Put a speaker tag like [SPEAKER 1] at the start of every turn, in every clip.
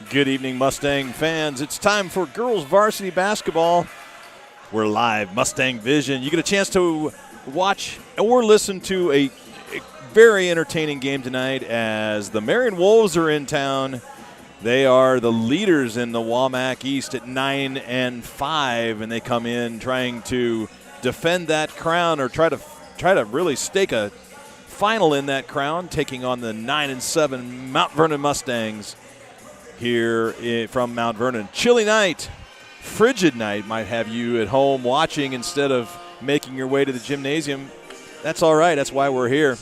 [SPEAKER 1] Good evening, Mustang fans. It's time for girls varsity basketball. We're live, Mustang Vision. You get a chance to watch or listen to a very entertaining game tonight as the Marion Wolves are in town. They are the leaders in the WAMAC East at 9-5, and they come in trying to defend that crown or try to really stake a final in that crown, taking on the 9-7 Mount Vernon Mustangs here from Mount Vernon. Chilly night, frigid night might have you at home watching instead of making your way to the gymnasium. That's all right. That's why we're here.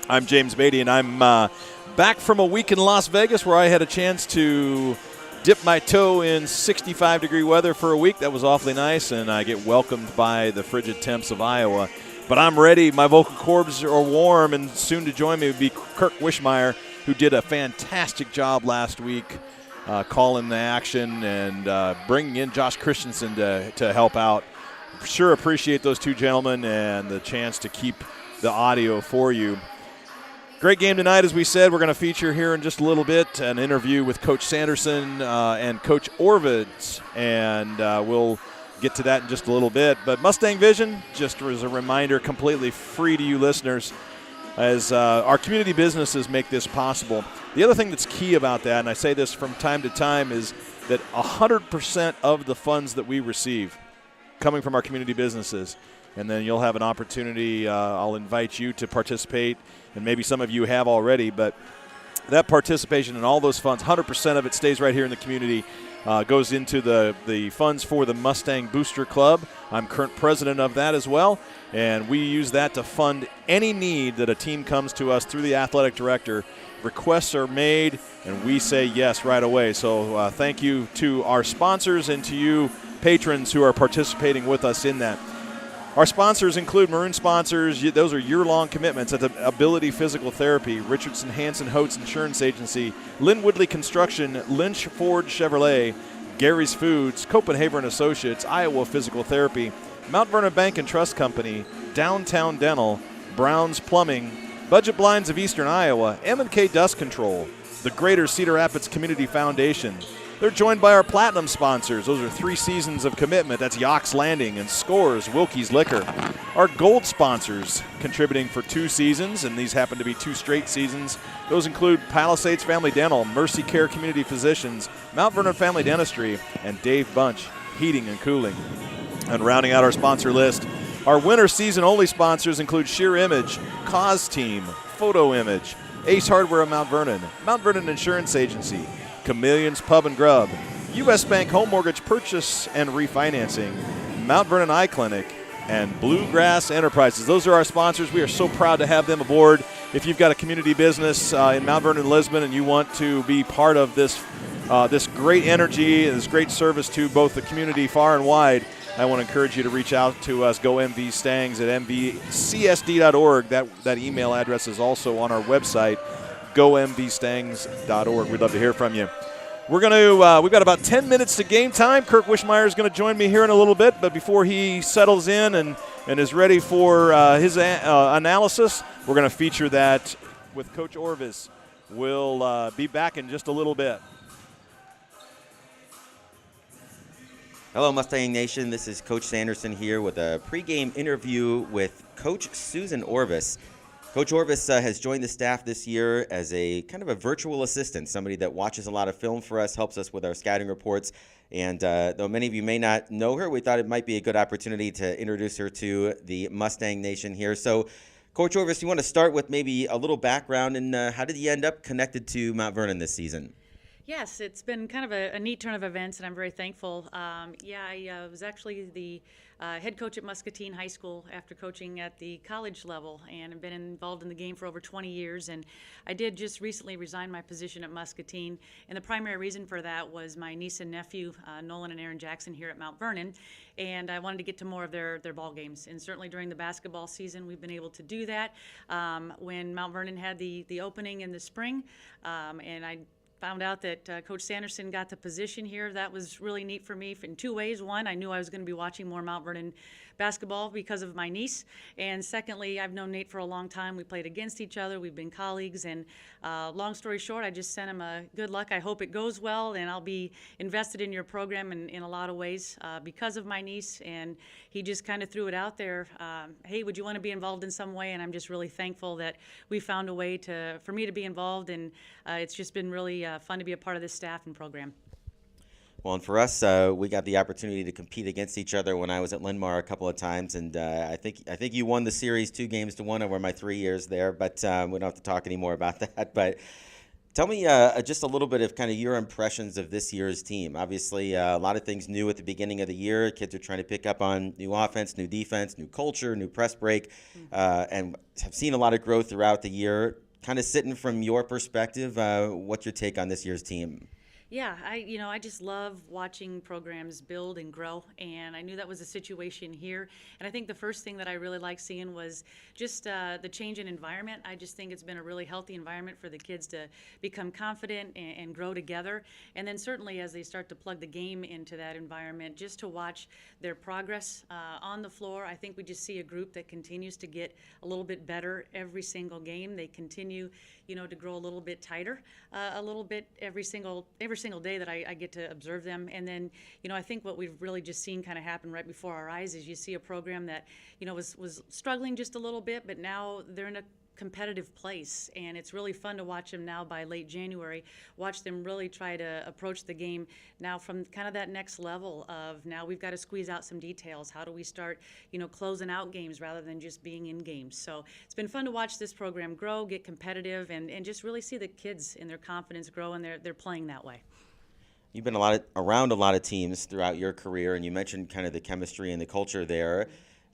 [SPEAKER 1] I'm James Beatty, and I'm back from a week in Las Vegas where I had a chance to dip my toe in 65-degree weather for a week. That was awfully nice, and I get welcomed by the frigid temps of Iowa. But I'm ready. My vocal cords are warm, and soon to join me would be Kirk Wishmeyer, who did a fantastic job last week calling the action and bringing in Josh Christensen to help out. Sure appreciate those two gentlemen and the chance to keep the audio for you. Great game tonight, as we said. We're going to feature here in just a little bit an interview with Coach Sanderson and Coach Orvids, and we'll get to that in just a little bit. But Mustang Vision, just as a reminder, completely free to you listeners, as our community businesses make this possible. The other thing that's key about that, and I say this from time to time, is that 100% of the funds that we receive coming from our community businesses, and then you'll have an opportunity, I'll invite you to participate, and maybe some of you have already, but that participation in all those funds, 100% of it stays right here in the community, goes into the funds for the Mustang Booster Club. I'm current president of that as well, and we use that to fund any need that a team comes to us through the athletic director. Requests are made, and we say yes right away. So thank you to our sponsors and to you patrons who are participating with us in that. Our sponsors include maroon sponsors. Those are year-long commitments at the Ability Physical Therapy, Richardson Hanson Hotes Insurance Agency, Lynn Woodley Construction, Lynch Ford Chevrolet, Gary's Foods, Copenhagen Associates, Iowa Physical Therapy, Mount Vernon Bank and Trust Company, Downtown Dental, Brown's Plumbing, Budget Blinds of Eastern Iowa, M&K Dust Control, the Greater Cedar Rapids Community Foundation. They're joined by our platinum sponsors. Those are 3 seasons of commitment. That's Yock's Landing and Scores, Wilkie's Liquor. Our gold sponsors contributing for 2 seasons, and these happen to be 2 straight seasons. Those include Palisades Family Dental, Mercy Care Community Physicians, Mount Vernon Family Dentistry, and Dave Bunch, Heating and Cooling. And rounding out our sponsor list, our winter season-only sponsors include Sheer Image, Cause Team, Photo Image, Ace Hardware of Mount Vernon Insurance Agency, Chameleons Pub and Grub, U.S. Bank Home Mortgage Purchase and Refinancing, Mount Vernon Eye Clinic, and Bluegrass Enterprises. Those are our sponsors. We are so proud to have them aboard. If you've got a community business in Mount Vernon, Lisbon, and you want to be part of this great energy and this great service to both the community far and wide, I want to encourage you to reach out to us, GoMVStangs at mvcsd.org. That email address is also on our website, GoMVStangs.org. We'd love to hear from you. We've got about 10 minutes to game time. Kirk Wishmeyer is going to join me here in a little bit, but before he settles in and is ready for his analysis, we're going to feature that with Coach Orvis. We'll be back in just a little bit.
[SPEAKER 2] Hello, Mustang Nation. This is Coach Sanderson here with a pregame interview with Coach Susan Orvis. Coach Orvis has joined the staff this year as a kind of a virtual assistant, somebody that watches a lot of film for us, helps us with our scouting reports. And though many of you may not know her, we thought it might be a good opportunity to introduce her to the Mustang Nation here. So, Coach Orvis, you want to start with maybe a little background, and how did you end up connected to Mount Vernon this season?
[SPEAKER 3] Yes, it's been kind of a neat turn of events, and I'm very thankful. I was actually the head coach at Muscatine High School after coaching at the college level, and have been involved in the game for over 20 years. And I did just recently resign my position at Muscatine, and the primary reason for that was my niece and nephew, Nolan and Aaron Jackson, here at Mount Vernon, and I wanted to get to more of their ball games. And certainly during the basketball season, we've been able to do that. When Mount Vernon had the opening in the spring, and I found out that Coach Sanderson got the position here. That was really neat for me in 2 ways. One, I knew I was going to be watching more Mount Vernon basketball because of my niece. And secondly, I've known Nate for a long time. We played against each other. We've been colleagues. And long story short, I just sent him a good luck. I hope it goes well, and I'll be invested in your program in a lot of ways because of my niece. And he just kind of threw it out there. Hey, would you want to be involved in some way? And I'm just really thankful that we found a way for me to be involved. And it's just been really fun to be a part of this staff and program.
[SPEAKER 2] Well, and for us, we got the opportunity to compete against each other when I was at Linn-Mar a couple of times, and I think you won the series 2-1 over my 3 years there. But we don't have to talk anymore about that. But tell me just a little bit of kind of your impressions of this year's team. Obviously, a lot of things new at the beginning of the year. Kids are trying to pick up on new offense, new defense, new culture, new press break, and have seen a lot of growth throughout the year. Kind of sitting from your perspective, what's your take on this year's team?
[SPEAKER 3] Yeah, I just love watching programs build and grow, and I knew that was a situation here. And I think the first thing that I really like seeing was just the change in environment. I just think it's been a really healthy environment for the kids to become confident and grow together. And then certainly as they start to plug the game into that environment, just to watch their progress on the floor. I think we just see a group that continues to get a little bit better every single game. They continue, to grow a little bit tighter, a little bit every single day that I get to observe them. And then, I think what we've really just seen kind of happen right before our eyes is you see a program that, was struggling just a little bit, but now they're in a competitive place, and it's really fun to watch them now by late January, watch them really try to approach the game now from kind of that next level of now we've got to squeeze out some details. How do we start, closing out games rather than just being in games? So it's been fun to watch this program grow, get competitive, and just really see the kids and their confidence grow, and they're playing that way.
[SPEAKER 2] You've been around a lot of teams throughout your career, and you mentioned kind of the chemistry and the culture there.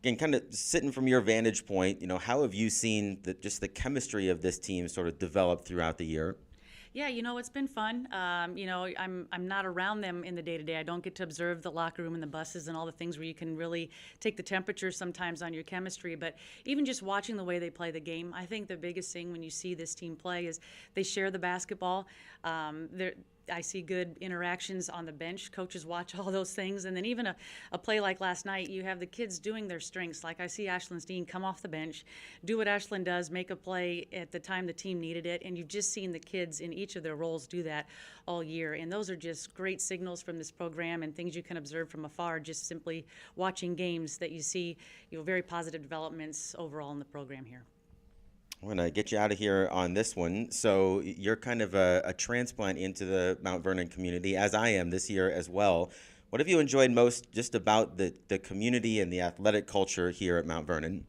[SPEAKER 2] Again, kind of sitting from your vantage point, how have you seen just the chemistry of this team sort of develop throughout the year?
[SPEAKER 3] Yeah, it's been fun. I'm not around them in the day-to-day. I don't get to observe the locker room and the buses and all the things where you can really take the temperature sometimes on your chemistry. But even just watching the way they play the game, I think the biggest thing when you see this team play is they share the basketball. I see good interactions on the bench. Coaches watch all those things. And then even a play like last night, you have the kids doing their strengths. Like I see Ashlyn Steen come off the bench, do what Ashlyn does, make a play at the time the team needed it. And you've just seen the kids in each of their roles do that all year. And those are just great signals from this program and things you can observe from afar, just simply watching games that you see, very positive developments overall in the program here.
[SPEAKER 2] I'm going to get you out of here on this one. So you're kind of a transplant into the Mount Vernon community, as I am this year as well. What have you enjoyed most just about the community and the athletic culture here at Mount Vernon?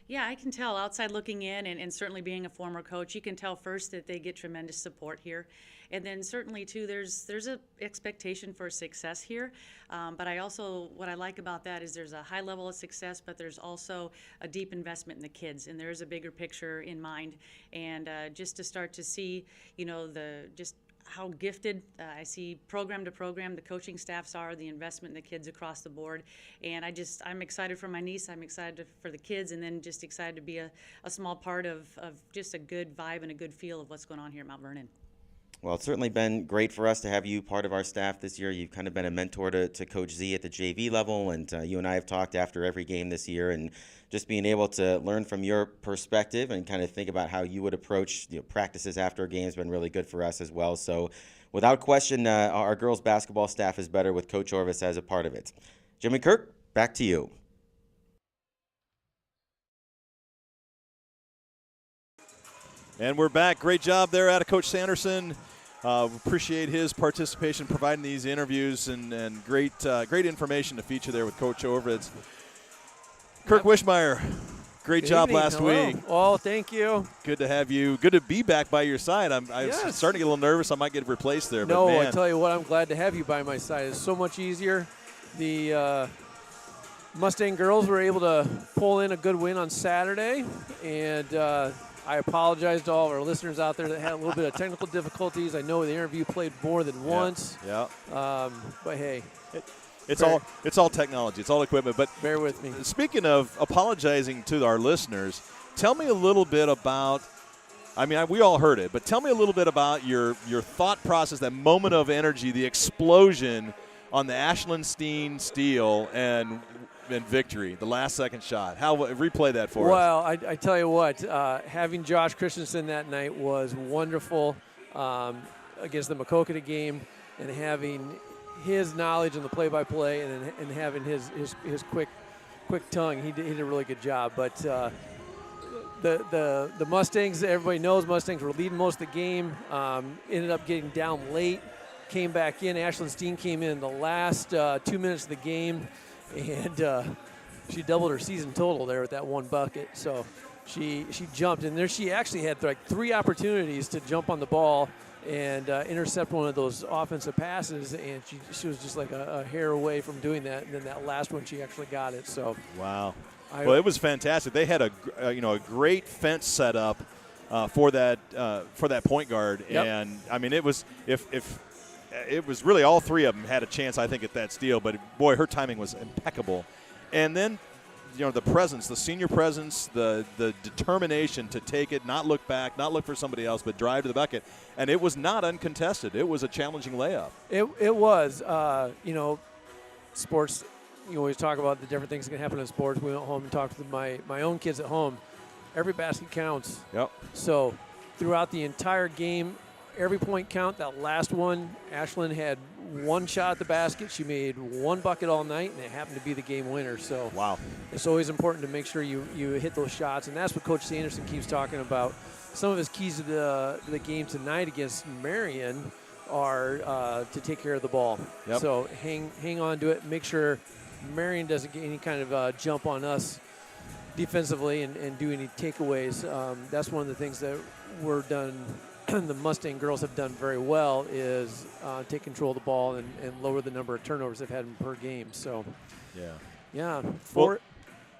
[SPEAKER 3] Yeah, I can tell outside looking in, and certainly being a former coach, you can tell first that they get tremendous support here. And then certainly, too, there's an expectation for success here. But what I like about that is there's a high level of success, but there's also a deep investment in the kids. And there's a bigger picture in mind. And just to start to see, how gifted I see program to program the coaching staffs are, the investment in the kids across the board. And I'm excited for my niece, I'm excited for the kids, and then just excited to be a small part of just a good vibe and a good feel of what's going on here at Mount Vernon.
[SPEAKER 2] Well, it's certainly been great for us to have you part of our staff this year. You've kind of been a mentor to Coach Z at the JV level, and you and I have talked after every game this year, and just being able to learn from your perspective and kind of think about how you would approach practices after a game has been really good for us as well. So without question, our girls basketball staff is better with Coach Orvis as a part of it. Jimmy Kirk, back to you.
[SPEAKER 1] And we're back. Great job there out of Coach Sanderson. Appreciate his participation, providing these interviews, and great information to feature there with Coach Orvis. Kirk Wishmeyer, great job last week.
[SPEAKER 4] Oh, thank you.
[SPEAKER 1] Good to have you. Good to be back by your side. I'm starting to get a little nervous. I might get replaced there.
[SPEAKER 4] No,
[SPEAKER 1] but man.
[SPEAKER 4] I tell you what, I'm glad to have you by my side. It's so much easier. The Mustang girls were able to pull in a good win on Saturday, and I apologize to all of our listeners out there that had a little bit of technical difficulties. I know the interview played more than once.
[SPEAKER 1] Yeah.
[SPEAKER 4] But hey,
[SPEAKER 1] it's all technology. It's all equipment. But
[SPEAKER 4] bear with me.
[SPEAKER 1] Speaking of apologizing to our listeners, tell me a little bit about. I mean, we all heard it, but tell me a little bit about your thought process, that moment of energy, the explosion on the Ashlyn Steen steal, and and victory, the last-second shot. Replay that for us.
[SPEAKER 4] Well, I tell you what, having Josh Christensen that night was wonderful against the Maquoketa game, and having his knowledge in the play-by-play and having his quick tongue. He did a really good job. But the Mustangs, everybody knows Mustangs were leading most of the game, ended up getting down late, came back in. Ashlyn Steen came in the last 2 minutes of the game, and she doubled her season total there with that one bucket. So she jumped, and there she actually had like 3 opportunities to jump on the ball and intercept one of those offensive passes, and she was just like a hair away from doing that. And then that last one, she actually got it. So
[SPEAKER 1] wow, well, it was fantastic. They had a great fence set up for that point guard,
[SPEAKER 4] Yep.
[SPEAKER 1] and I mean it was if it was really all 3 of them had a chance, I think, at that steal. But boy, her timing was impeccable, and then. The presence, the senior presence, the determination to take it, not look back, not look for somebody else, but drive to the bucket. And it was not uncontested. It was a challenging layup.
[SPEAKER 4] It was. Sports, you always talk about the different things that can happen in sports. We went home and talked to my own kids at home. Every basket counts.
[SPEAKER 1] Yep.
[SPEAKER 4] So throughout the entire game, every point count. That last one, Ashlyn had 1 shot at the basket. She made 1 bucket all night, and it happened to be the game winner. So
[SPEAKER 1] wow,
[SPEAKER 4] it's always important to make sure you hit those shots, and that's what Coach Sanderson keeps talking about. Some of his keys to the game tonight against Marion are to take care of the ball.
[SPEAKER 1] Yep.
[SPEAKER 4] So hang on to it. Make sure Marion doesn't get any kind of jump on us defensively and do any takeaways. That's one of the things that we're done. The Mustang girls have done very well is take control of the ball and lower the number of turnovers they've had per game. So, yeah.
[SPEAKER 1] Well,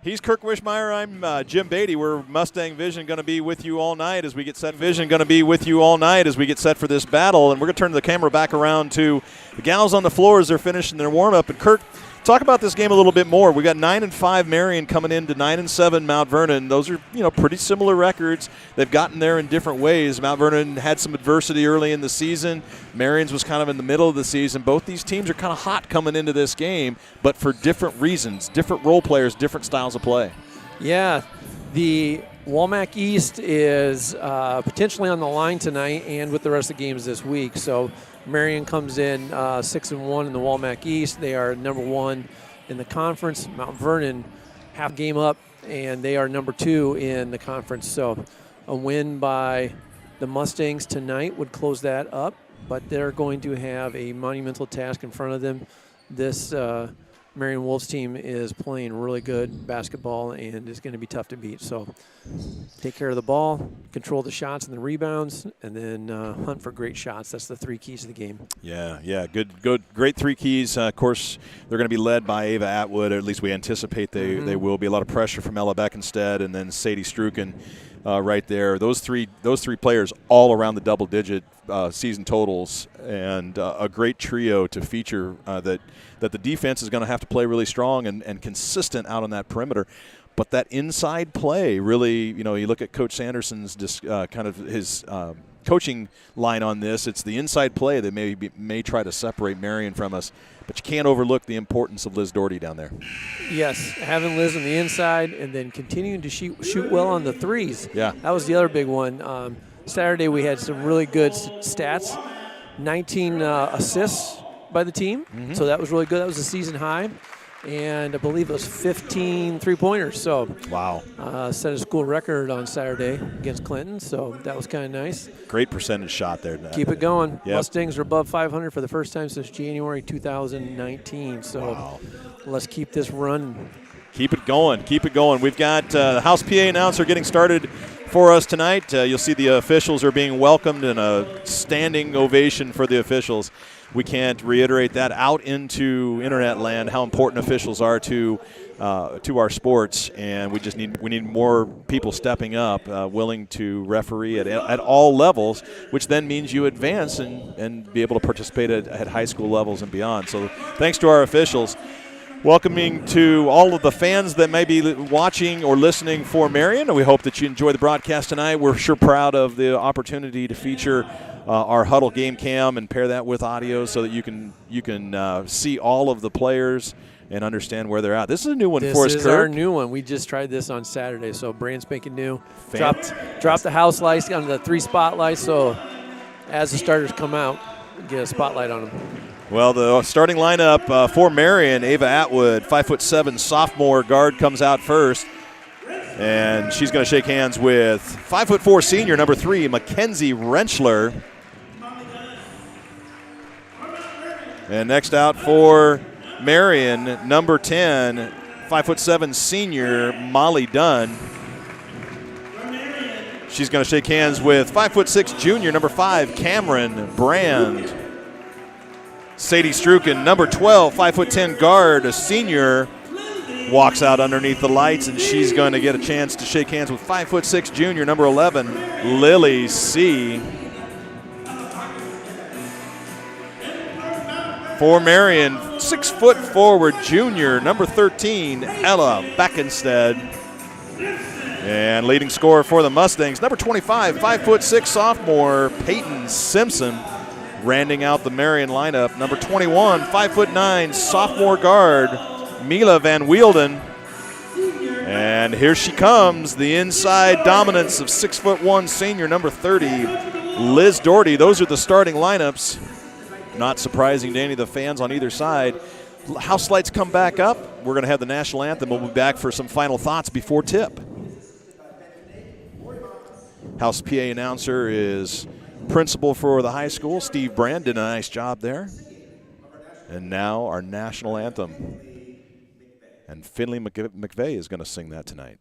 [SPEAKER 1] he's Kirk Wishmeyer. I'm Jim Beatty. We're Mustang Vision going to be with you all night as we get set. Vision going to be with you all night as we get set for this battle. And we're going to turn the camera back around to the gals on the floor as they're finishing their warm-up. And Kirk, talk about this game a little bit more. We got 9-5 Marion coming into 9-7 Mount Vernon. Those are pretty similar records. They've gotten there in different ways. Mount Vernon had some adversity early in the season. Marion's was kind of in the middle of the season. Both these teams are kind of hot coming into this game, but for different reasons, different role players, different styles of play.
[SPEAKER 4] Yeah, the WAMAC East is potentially on the line tonight and with the rest of the games this week. So Marion comes in 6-1 in the WAMAC East. They are number 1 in the conference. Mount Vernon half game up, and they are number 2 in the conference. So a win by the Mustangs tonight would close that up, but they're going to have a monumental task in front of them. This Marion Wolves team is playing really good basketball and is going to be tough to beat. So take care of the ball, control the shots and the rebounds, and then hunt for great shots. That's the 3 keys to the game.
[SPEAKER 1] Yeah, good, great 3 keys. Of course, they're going to be led by Ava Atwood, or at least we anticipate they will be. A lot of pressure from Ella Beckenstead and then Sadie Struken right there. Those three players all around the double-digit season totals, and a great trio to feature that the defense is going to have to play really strong and consistent out on that perimeter. But that inside play really, you look at Coach Sanderson's kind of his coaching line on this. It's the inside play that may try to separate Marion from us, but you can't overlook the importance of Liz Doherty down there.
[SPEAKER 4] Yes, having Liz on the inside and then continuing to shoot well on the threes.
[SPEAKER 1] Yeah.
[SPEAKER 4] That was the other big one. Saturday we had some really good stats, 19 assists by the team, so that was really good. That was a season high, and I believe it was 15 three-pointers. So
[SPEAKER 1] wow,
[SPEAKER 4] set a school record on Saturday against Clinton, so that was kind of nice.
[SPEAKER 1] Great percentage shot there.
[SPEAKER 4] Keep it going.
[SPEAKER 1] Yep.
[SPEAKER 4] Mustangs are above 500 for the first time since January 2019, so let's keep this run.
[SPEAKER 1] Keep it going. We've got the House PA announcer getting started for us tonight. You'll see the officials are being welcomed, and a standing ovation for the officials. We can't reiterate that out into internet land, how important officials are to our sports, and we need more people stepping up, willing to referee at all levels, which then means you advance and be able to participate at high school levels and beyond. So thanks to our officials. Welcoming to all of the fans that may be watching or listening for Marion, and we hope that you enjoy the broadcast tonight. We're sure proud of the opportunity to feature our Huddle game cam and pair that with audio so that you can see all of the players and understand where they're at. This is a new one for us,
[SPEAKER 4] This is
[SPEAKER 1] Kirk.
[SPEAKER 4] our new one. We just tried this on Saturday, so brand spanking new. Dropped the house lights on the 3 spotlights, so as the starters come out, get a spotlight on them.
[SPEAKER 1] Well, the starting lineup for Marion, Ava Atwood, 5'7" sophomore guard, comes out first. And she's going to shake hands with 5'4" senior, number 3, Mackenzie Rentschler. And next out for Marion, number 10, 5'7" senior, Molly Dunn. She's going to shake hands with 5'6" junior, number 5, Cameron Brand. Sadie Struken, number 12, 5'10" guard, a senior, walks out underneath the lights, and she's going to get a chance to shake hands with 5'6" junior, number 11, Lily C. For Marion, 6 foot forward junior, number 13, Ella Beckenstead. And leading scorer for the Mustangs, number 25, 5'6" sophomore, Peyton Simpson. Rounding out the Marion lineup, number 21, 5'9" sophomore guard, Mila Van Wielden. And here she comes, the inside dominance of 6'1" senior, number 30, Liz Doherty. Those are the starting lineups. Not surprising to any of the fans on either side. House lights come back up. We're going to have the national anthem. We'll be back for some final thoughts before tip. House PA announcer is principal for the high school, Steve Brand. Did a nice job there. And now our national anthem. And Finley McVeigh is going to sing that tonight.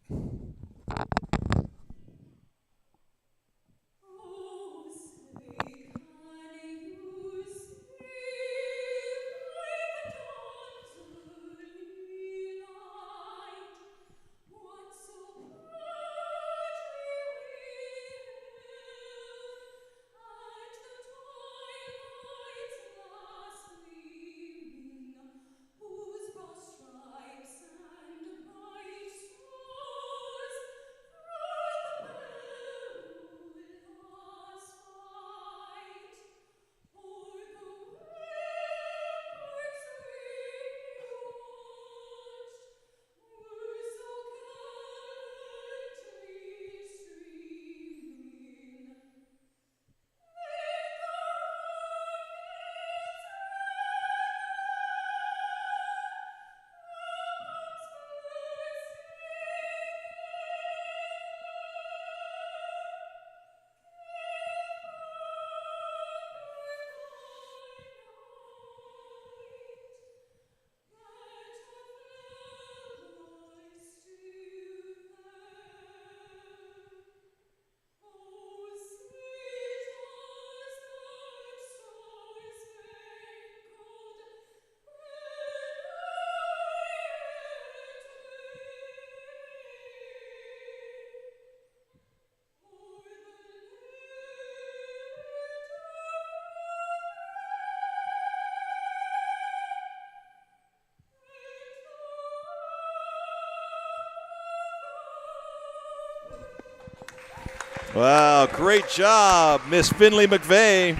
[SPEAKER 1] Wow, great job, Miss Finley McVeigh.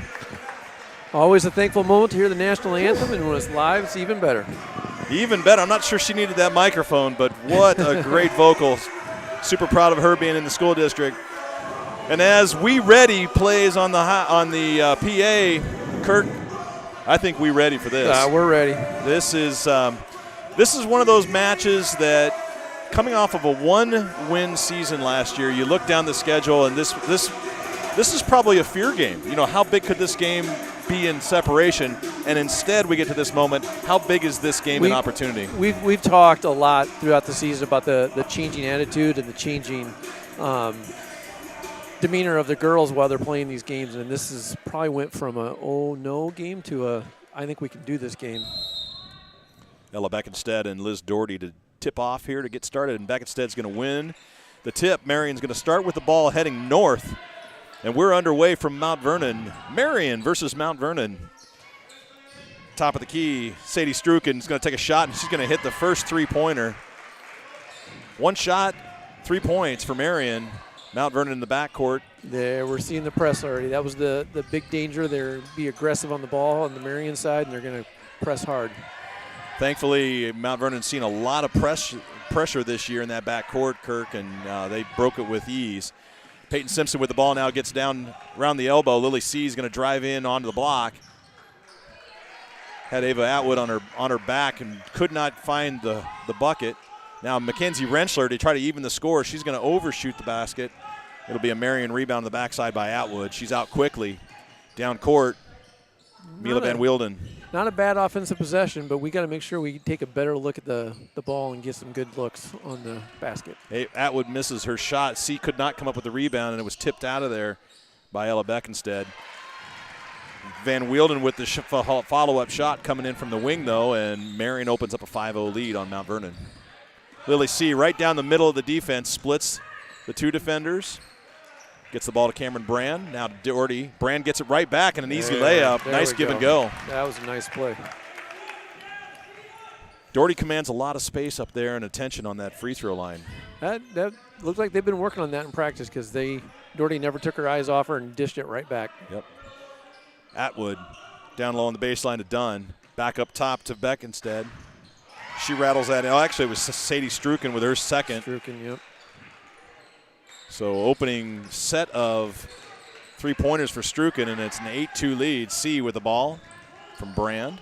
[SPEAKER 4] Always a thankful moment to hear the national anthem, and when it's live, it's even better.
[SPEAKER 1] Even better. I'm not sure she needed that microphone, but what a great vocal. Super proud of her being in the school district. And as We Ready plays on the PA, Kirk, I think we ready for this.
[SPEAKER 4] We're ready.
[SPEAKER 1] This is one of those matches that, coming off of a 1-win season last year, you look down the schedule, and this is probably a fear game. You know, how big could this game be in separation? And instead, we get to this moment. How big is this game an opportunity?
[SPEAKER 4] We've talked a lot throughout the season about the changing attitude and the changing demeanor of the girls while they're playing these games, and this is probably went from a oh no game to a I think we can do this game.
[SPEAKER 1] Ella Beckenstead and Liz Doherty to tip off here to get started, and Beckenstead's going to win the tip. Marion's going to start with the ball heading north, and we're underway from Mount Vernon. Marion versus Mount Vernon. Top of the key, Sadie Struken's going to take a shot, and she's going to hit the first three-pointer. One shot, 3 points for Marion. Mount Vernon in the backcourt.
[SPEAKER 4] There, we're seeing the press already. That was the big danger. They're be aggressive on the ball on the Marion side, and they're going to press hard.
[SPEAKER 1] Thankfully, Mount Vernon's seen a lot of pressure this year in that backcourt, Kirk, and they broke it with ease. Peyton Simpson with the ball now gets down around the elbow. Lily C is going to drive in onto the block. Had Ava Atwood on her back and could not find the bucket. Now Mackenzie Rentschler to try to even the score. She's going to overshoot the basket. It'll be a Marion rebound on the backside by Atwood. She's out quickly. Down court, Mila Van Wielden.
[SPEAKER 4] Not a bad offensive possession, but we got to make sure we take a better look at the ball and get some good looks on the basket.
[SPEAKER 1] Hey, Atwood misses her shot. C could not come up with the rebound, and it was tipped out of there by Ella Beckenstead. Van Wielden with the follow-up shot coming in from the wing, though, and Marion opens up a 5-0 lead on Mount Vernon. Lily C right down the middle of the defense, splits the two defenders. Gets the ball to Cameron Brand. Now to Doherty. Brand gets it right back and an easy layup. Nice give and go.
[SPEAKER 4] That was a nice play.
[SPEAKER 1] Doherty commands a lot of space up there and attention on that free throw line.
[SPEAKER 4] That looks like they've been working on that in practice because Doherty never took her eyes off her and dished it right back.
[SPEAKER 1] Yep. Atwood down low on the baseline to Dunn. Back up top to Beckenstead. She rattles that. Oh, actually, it was Sadie Struken with her second.
[SPEAKER 4] Struken, yep.
[SPEAKER 1] So opening set of three-pointers for Struken, and it's an 8-2 lead. C with the ball from Brand.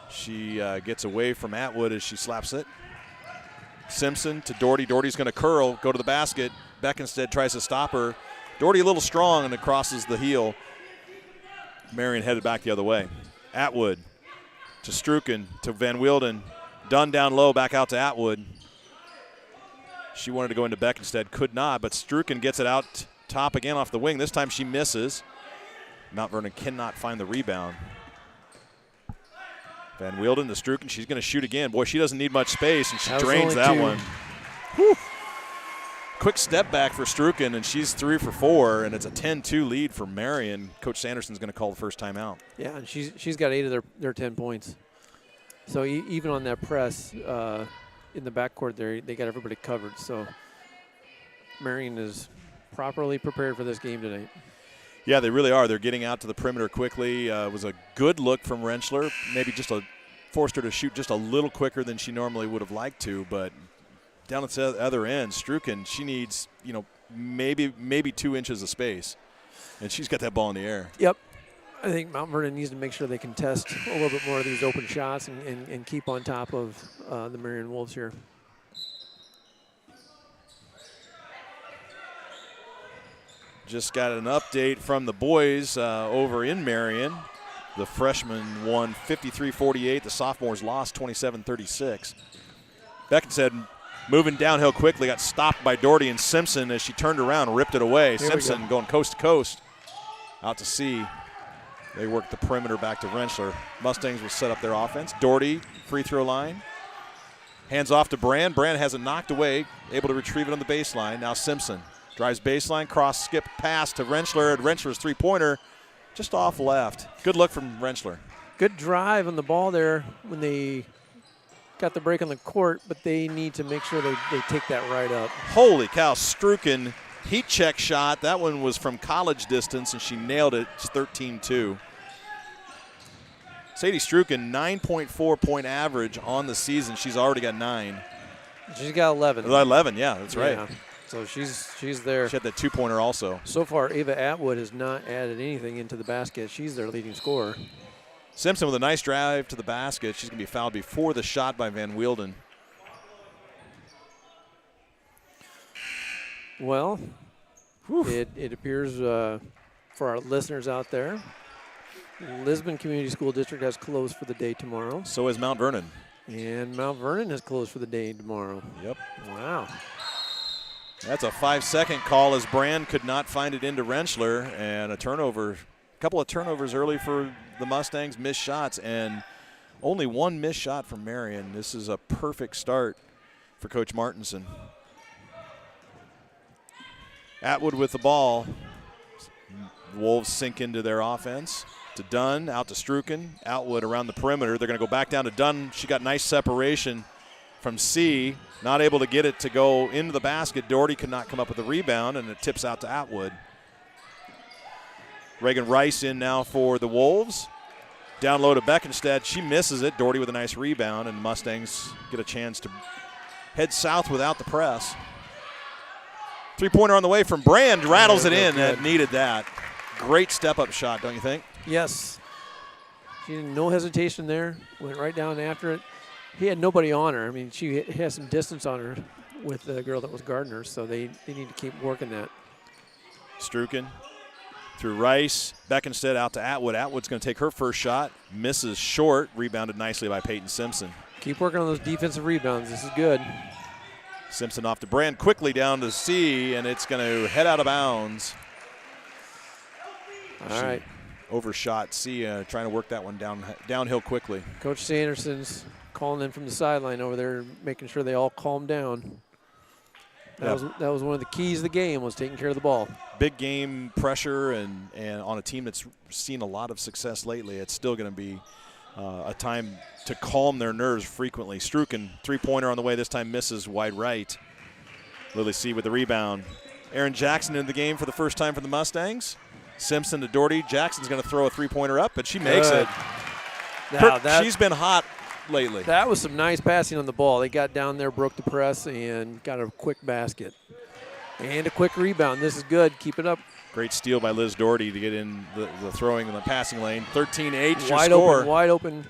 [SPEAKER 1] She gets away from Atwood as she slaps it. Simpson to Doherty. Doherty's going to curl, go to the basket. Beckenstead tries to stop her. Doherty a little strong, and it crosses the heel. Marion headed back the other way. Atwood to Struken to Van Wielden. Dunn down low, back out to Atwood. She wanted to go into Beckenstead, could not, but Struken gets it out top again off the wing. This time she misses. Mount Vernon cannot find the rebound. Van Wielden to Struken. She's going to shoot again. Boy, she doesn't need much space, and she drains that one. Whew. Quick step back for Struken, and she's 3 for 4, and it's a 10-2 lead for Marion. Coach Sanderson's going to call the first timeout.
[SPEAKER 4] Yeah, and she's got 8 of their 10 points. So even on that press in the backcourt there, they got everybody covered. So Marion is properly prepared for this game tonight.
[SPEAKER 1] Yeah, they really are. They're getting out to the perimeter quickly. It was a good look from Rentschler. Maybe just forced her to shoot just a little quicker than she normally would have liked to, but down at the other end, Struken, she needs, maybe 2 inches of space, and she's got that ball in the air.
[SPEAKER 4] Yep. I think Mount Vernon needs to make sure they can test a little bit more of these open shots and keep on top of the Marion Wolves here.
[SPEAKER 1] Just got an update from the boys over in Marion. The freshmen won 53-48. The sophomores lost 27-36. Beckenstead moving downhill quickly, got stopped by Doherty and Simpson as she turned around and ripped it away. Simpson going coast to coast out to C. They work the perimeter back to Rentschler. Mustangs will set up their offense. Doherty, free throw line. Hands off to Brand. Brand has it knocked away, able to retrieve it on the baseline. Now Simpson drives baseline, cross, skip, pass to Rentschler. And Rentschler's three-pointer just off left. Good look from Rentschler.
[SPEAKER 4] Good drive on the ball there when they got the break on the court, but they need to make sure they take that right up.
[SPEAKER 1] Holy cow, Struken. Heat check shot. That one was from college distance, and she nailed it. It's 13-2. Sadie Struken, 9.4-point average on the season. She's already got 9.
[SPEAKER 4] She's got 11.
[SPEAKER 1] 11, yeah, that's right.
[SPEAKER 4] Yeah. So she's there.
[SPEAKER 1] She had that 2-pointer also.
[SPEAKER 4] So far, Ava Atwood has not added anything into the basket. She's their leading scorer.
[SPEAKER 1] Simpson with a nice drive to the basket. She's going to be fouled before the shot by Van Wielden.
[SPEAKER 4] Well, it appears for our listeners out there, Lisbon Community School District has closed for the day tomorrow.
[SPEAKER 1] So is Mount Vernon.
[SPEAKER 4] And Mount Vernon has closed for the day tomorrow.
[SPEAKER 1] Yep.
[SPEAKER 4] Wow.
[SPEAKER 1] That's a 5-second call as Brand could not find it into Rentschler, and a couple of turnovers early for the Mustangs, missed shots, and only one missed shot from Marion. This is a perfect start for Coach Martinson. Atwood with the ball. The Wolves sink into their offense. To Dunn, out to Struken. Atwood around the perimeter. They're going to go back down to Dunn. She got nice separation from C. Not able to get it to go into the basket. Doherty could not come up with the rebound, and it tips out to Atwood. Reagan Rice in now for the Wolves. Down low to Beckenstedt. She misses it. Doherty with a nice rebound, and the Mustangs get a chance to head south without the press. Three-pointer on the way from Brand. Rattles it in. That needed that. Great step-up shot, don't you think?
[SPEAKER 4] Yes. She had no hesitation there. Went right down after it. He had nobody on her. I mean, she has some distance on her with the girl that was guarding her, so they need to keep working that.
[SPEAKER 1] Struken through Rice. Beckenstedt out to Atwood. Atwood's going to take her first shot. Misses short. Rebounded nicely by Peyton Simpson.
[SPEAKER 4] Keep working on those defensive rebounds. This is good.
[SPEAKER 1] Simpson off to Brand. Quickly down to C, and it's going to head out of bounds.
[SPEAKER 4] All right.
[SPEAKER 1] Overshot C, trying to work that one downhill quickly.
[SPEAKER 4] Coach Sanderson's calling in from the sideline over there, making sure they all calm down. That was one of the keys of the game, was taking care of the ball.
[SPEAKER 1] Big game pressure, and on a team that's seen a lot of success lately, it's still going to be a time to calm their nerves frequently. Struken, three-pointer on the way, this time misses wide right. Lily C with the rebound. Aaron Jackson in the game for the first time for the Mustangs. Simpson to Doherty. Jackson's going to throw a three-pointer up, but she makes it. She's been hot lately.
[SPEAKER 4] That was some nice passing on the ball. They got down there, broke the press, and got a quick basket. And a quick rebound. This is good. Keep it up.
[SPEAKER 1] Great steal by Liz Doherty to get in the throwing in the passing lane. 13-8
[SPEAKER 4] wide
[SPEAKER 1] score.
[SPEAKER 4] Open, wide open.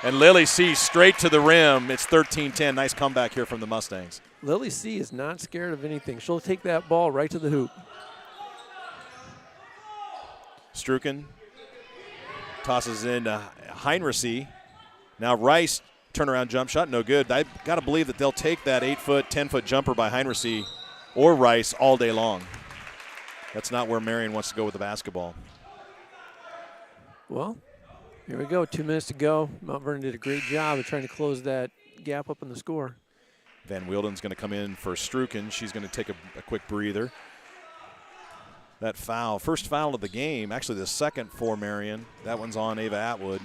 [SPEAKER 1] And Lily C straight to the rim. It's 13-10. Nice comeback here from the Mustangs.
[SPEAKER 4] Lily C is not scared of anything. She'll take that ball right to the hoop.
[SPEAKER 1] Struken tosses in Heinrichs. Now Rice, turnaround jump shot, no good. I got to believe that they'll take that 8-foot, 10-foot jumper by Heinrichs or Rice all day long. That's not where Marion wants to go with the basketball.
[SPEAKER 4] Well, here we go. 2 minutes to go. Mount Vernon did a great job of trying to close that gap up in the score.
[SPEAKER 1] Van Wielden's going to come in for Struken. She's going to take a quick breather. That foul, first foul of the game, actually the second for Marion. That one's on Ava Atwood.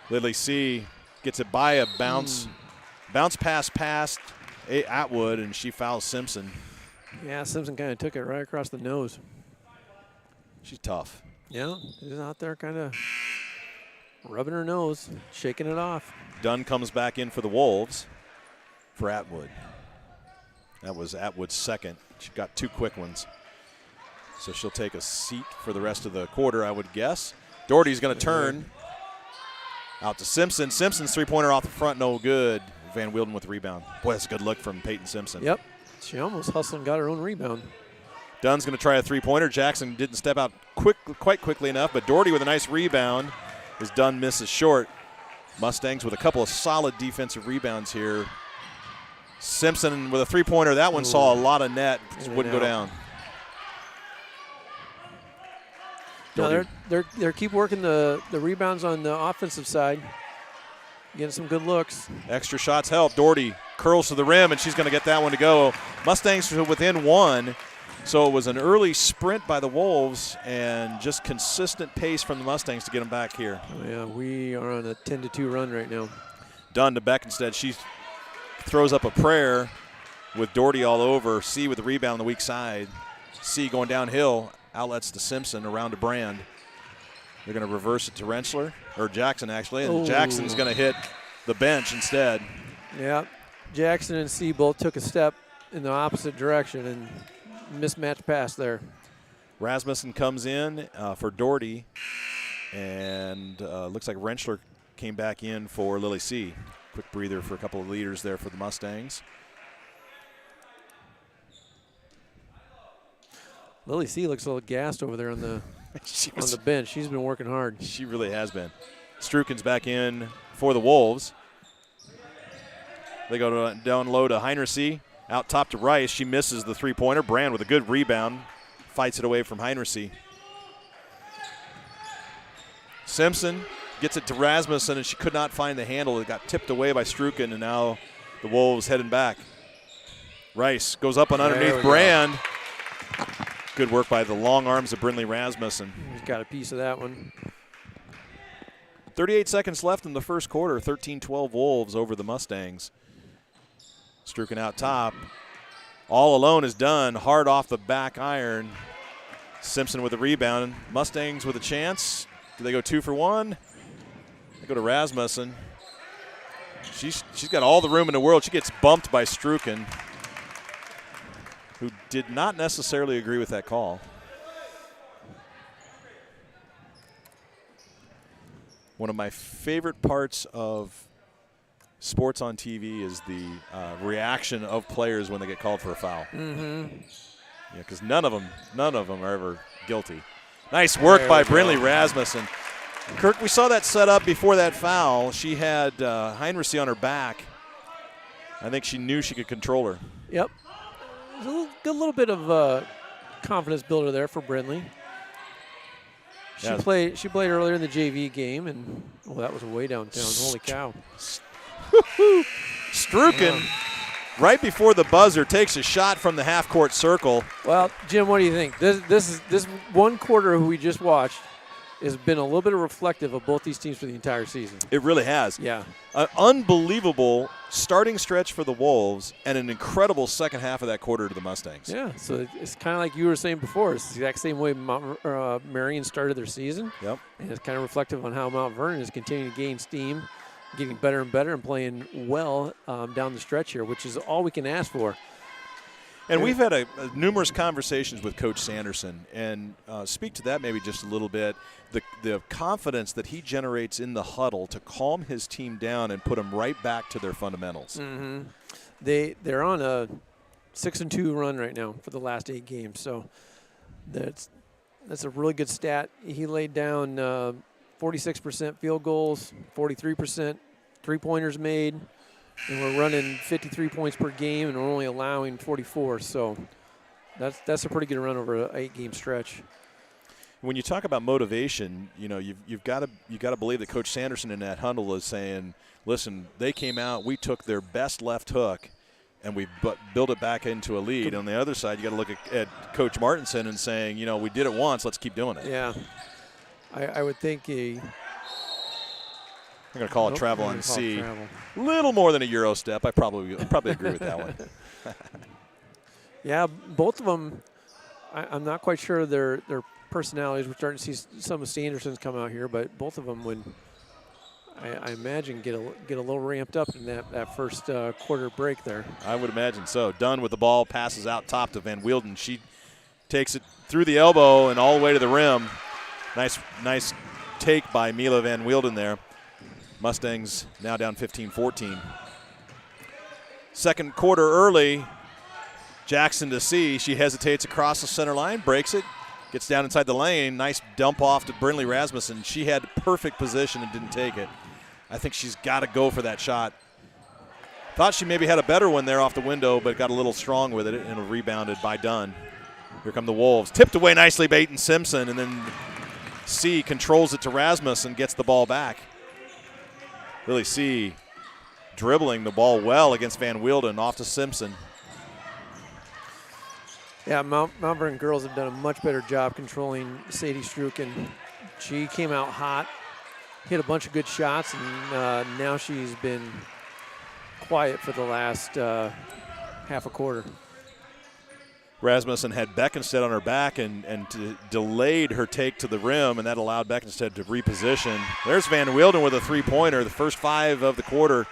[SPEAKER 1] Lily C gets it by a bounce pass past Atwood, and she fouls Simpson.
[SPEAKER 4] Yeah, Simpson kind of took it right across the nose.
[SPEAKER 1] She's tough.
[SPEAKER 4] Yeah, she's out there kind of rubbing her nose, shaking it off.
[SPEAKER 1] Dunn comes back in for the Wolves for Atwood. That was Atwood's second. She got 2 quick ones. So she'll take a seat for the rest of the quarter, I would guess. Doherty's going to turn out to Simpson. Simpson's three-pointer off the front, no good. Van Wielden with the rebound. Boy, that's a good look from Peyton Simpson.
[SPEAKER 4] Yep. She almost hustled and got her own rebound.
[SPEAKER 1] Dunn's going to try a three-pointer. Jackson didn't step out quite quickly enough, but Doherty with a nice rebound as Dunn misses short. Mustangs with a couple of solid defensive rebounds here. Simpson with a three-pointer. That one saw a lot of net. Just wouldn't go down.
[SPEAKER 4] No, they're keep working the rebounds on the offensive side, getting some good looks.
[SPEAKER 1] Extra shots help. Doherty curls to the rim, and she's going to get that one to go. Mustangs are within 1, so it was an early sprint by the Wolves and just consistent pace from the Mustangs to get them back here.
[SPEAKER 4] Oh, yeah, we are on a 10-2 run right now.
[SPEAKER 1] Dunn to Beckenstedt. She throws up a prayer with Doherty all over. C with the rebound on the weak side. C going downhill. Outlets to Simpson, around to Brand. They're going to reverse it to Rentschler, or Jackson actually, and Jackson's going to hit the bench instead.
[SPEAKER 4] Yeah, Jackson and C both took a step in the opposite direction and mismatched pass there.
[SPEAKER 1] Rasmussen comes in for Doherty, and looks like Rentschler came back in for Lily C. Quick breather for a couple of leaders there for the Mustangs.
[SPEAKER 4] Lily C looks a little gassed over there on the bench. She's been working hard.
[SPEAKER 1] She really has been. Struken's back in for the Wolves. They go down low to Heinrichs. Out top to Rice. She misses the three-pointer. Brand with a good rebound. Fights it away from Heinrichs. Simpson gets it to Rasmussen, and she could not find the handle. It got tipped away by Struken, and now the Wolves heading back. Rice goes up and underneath Brand. Good work by the long arms of Brinley Rasmussen.
[SPEAKER 4] He's got a piece of that one.
[SPEAKER 1] 38 seconds left in the first quarter. 13-12 Wolves over the Mustangs. Struken out top. All alone is Dunn. Hard off the back iron. Simpson with the rebound. Mustangs with a chance. Do they go 2 for 1? They go to Rasmussen. She's got all the room in the world. She gets bumped by Struken, who did not necessarily agree with that call. One of my favorite parts of sports on TV is the reaction of players when they get called for a foul.
[SPEAKER 4] Mm-hmm.
[SPEAKER 1] Yeah, because none of them are ever guilty. Nice work by Brynlee Rasmussen. Kirk, we saw that set up before that foul. She had Heinrichs on her back. I think she knew she could control her.
[SPEAKER 4] Yep. A little bit of confidence builder there for Brynlee. She played earlier in the JV game, and that was way downtown. Holy cow!
[SPEAKER 1] Struken, right before the buzzer, takes a shot from the half-court circle.
[SPEAKER 4] Well, Jim, what do you think? This one quarter who we just watched has been a little bit reflective of both these teams for the entire season.
[SPEAKER 1] It really has.
[SPEAKER 4] Yeah.
[SPEAKER 1] An unbelievable starting stretch for the Wolves and an incredible second half of that quarter to the Mustangs.
[SPEAKER 4] Yeah, so it's kind of like you were saying before. It's the exact same way Marion started their season.
[SPEAKER 1] Yep.
[SPEAKER 4] And it's kind of reflective on how Mount Vernon is continuing to gain steam, getting better and better, and playing well down the stretch here, which is all we can ask for.
[SPEAKER 1] And we've had numerous conversations with Coach Sanderson, and speak to that maybe just a little bit. The confidence that he generates in the huddle to calm his team down and put them right back to their fundamentals.
[SPEAKER 4] Mm-hmm. They're on a 6-2 run right now for the last 8 games, so that's a really good stat. He laid down 46% field goals, 43% three-pointers made. And we're running 53 points per game, and we're only allowing 44. So that's a pretty good run over an 8-game stretch.
[SPEAKER 1] When you talk about motivation, you've got to believe that Coach Sanderson in that huddle is saying, "Listen, they came out, we took their best left hook, and we built it back into a lead." On the other side, you got to look at Coach Martinson and saying, "We did it once, let's keep doing it."
[SPEAKER 4] Yeah, I would think
[SPEAKER 1] I'm going to call it travel on C. A little more than a Euro step. I probably agree with that one.
[SPEAKER 4] Yeah, both of them, I'm not quite sure their personalities. We're starting to see some of Sanderson's come out here, but both of them would, I imagine, get a little ramped up in that first quarter break there.
[SPEAKER 1] I would imagine so. Dunn with the ball, passes out top to Van Wielden. She takes it through the elbow and all the way to the rim. Nice take by Mila Van Wielden there. Mustangs now down 15-14. Second quarter early. Jackson to C. She hesitates across the center line, breaks it, gets down inside the lane. Nice dump off to Brynlee Rasmussen. She had perfect position and didn't take it. I think she's got to go for that shot. Thought she maybe had a better one there off the window, but got a little strong with it and rebounded by Dunn. Here come the Wolves. Tipped away nicely by Ayton Simpson, and then C controls it to Rasmussen, gets the ball back. Really C dribbling the ball well against Van Wielden, off to Simpson.
[SPEAKER 4] Yeah, Mount Vernon girls have done a much better job controlling Sadie Struken. She came out hot, hit a bunch of good shots, and now she's been quiet for the last half a quarter.
[SPEAKER 1] Rasmussen had Beckenstead on her back and delayed her take to the rim, and that allowed Beckenstead to reposition. There's Van Wielden with a three-pointer, the first 5 of the quarter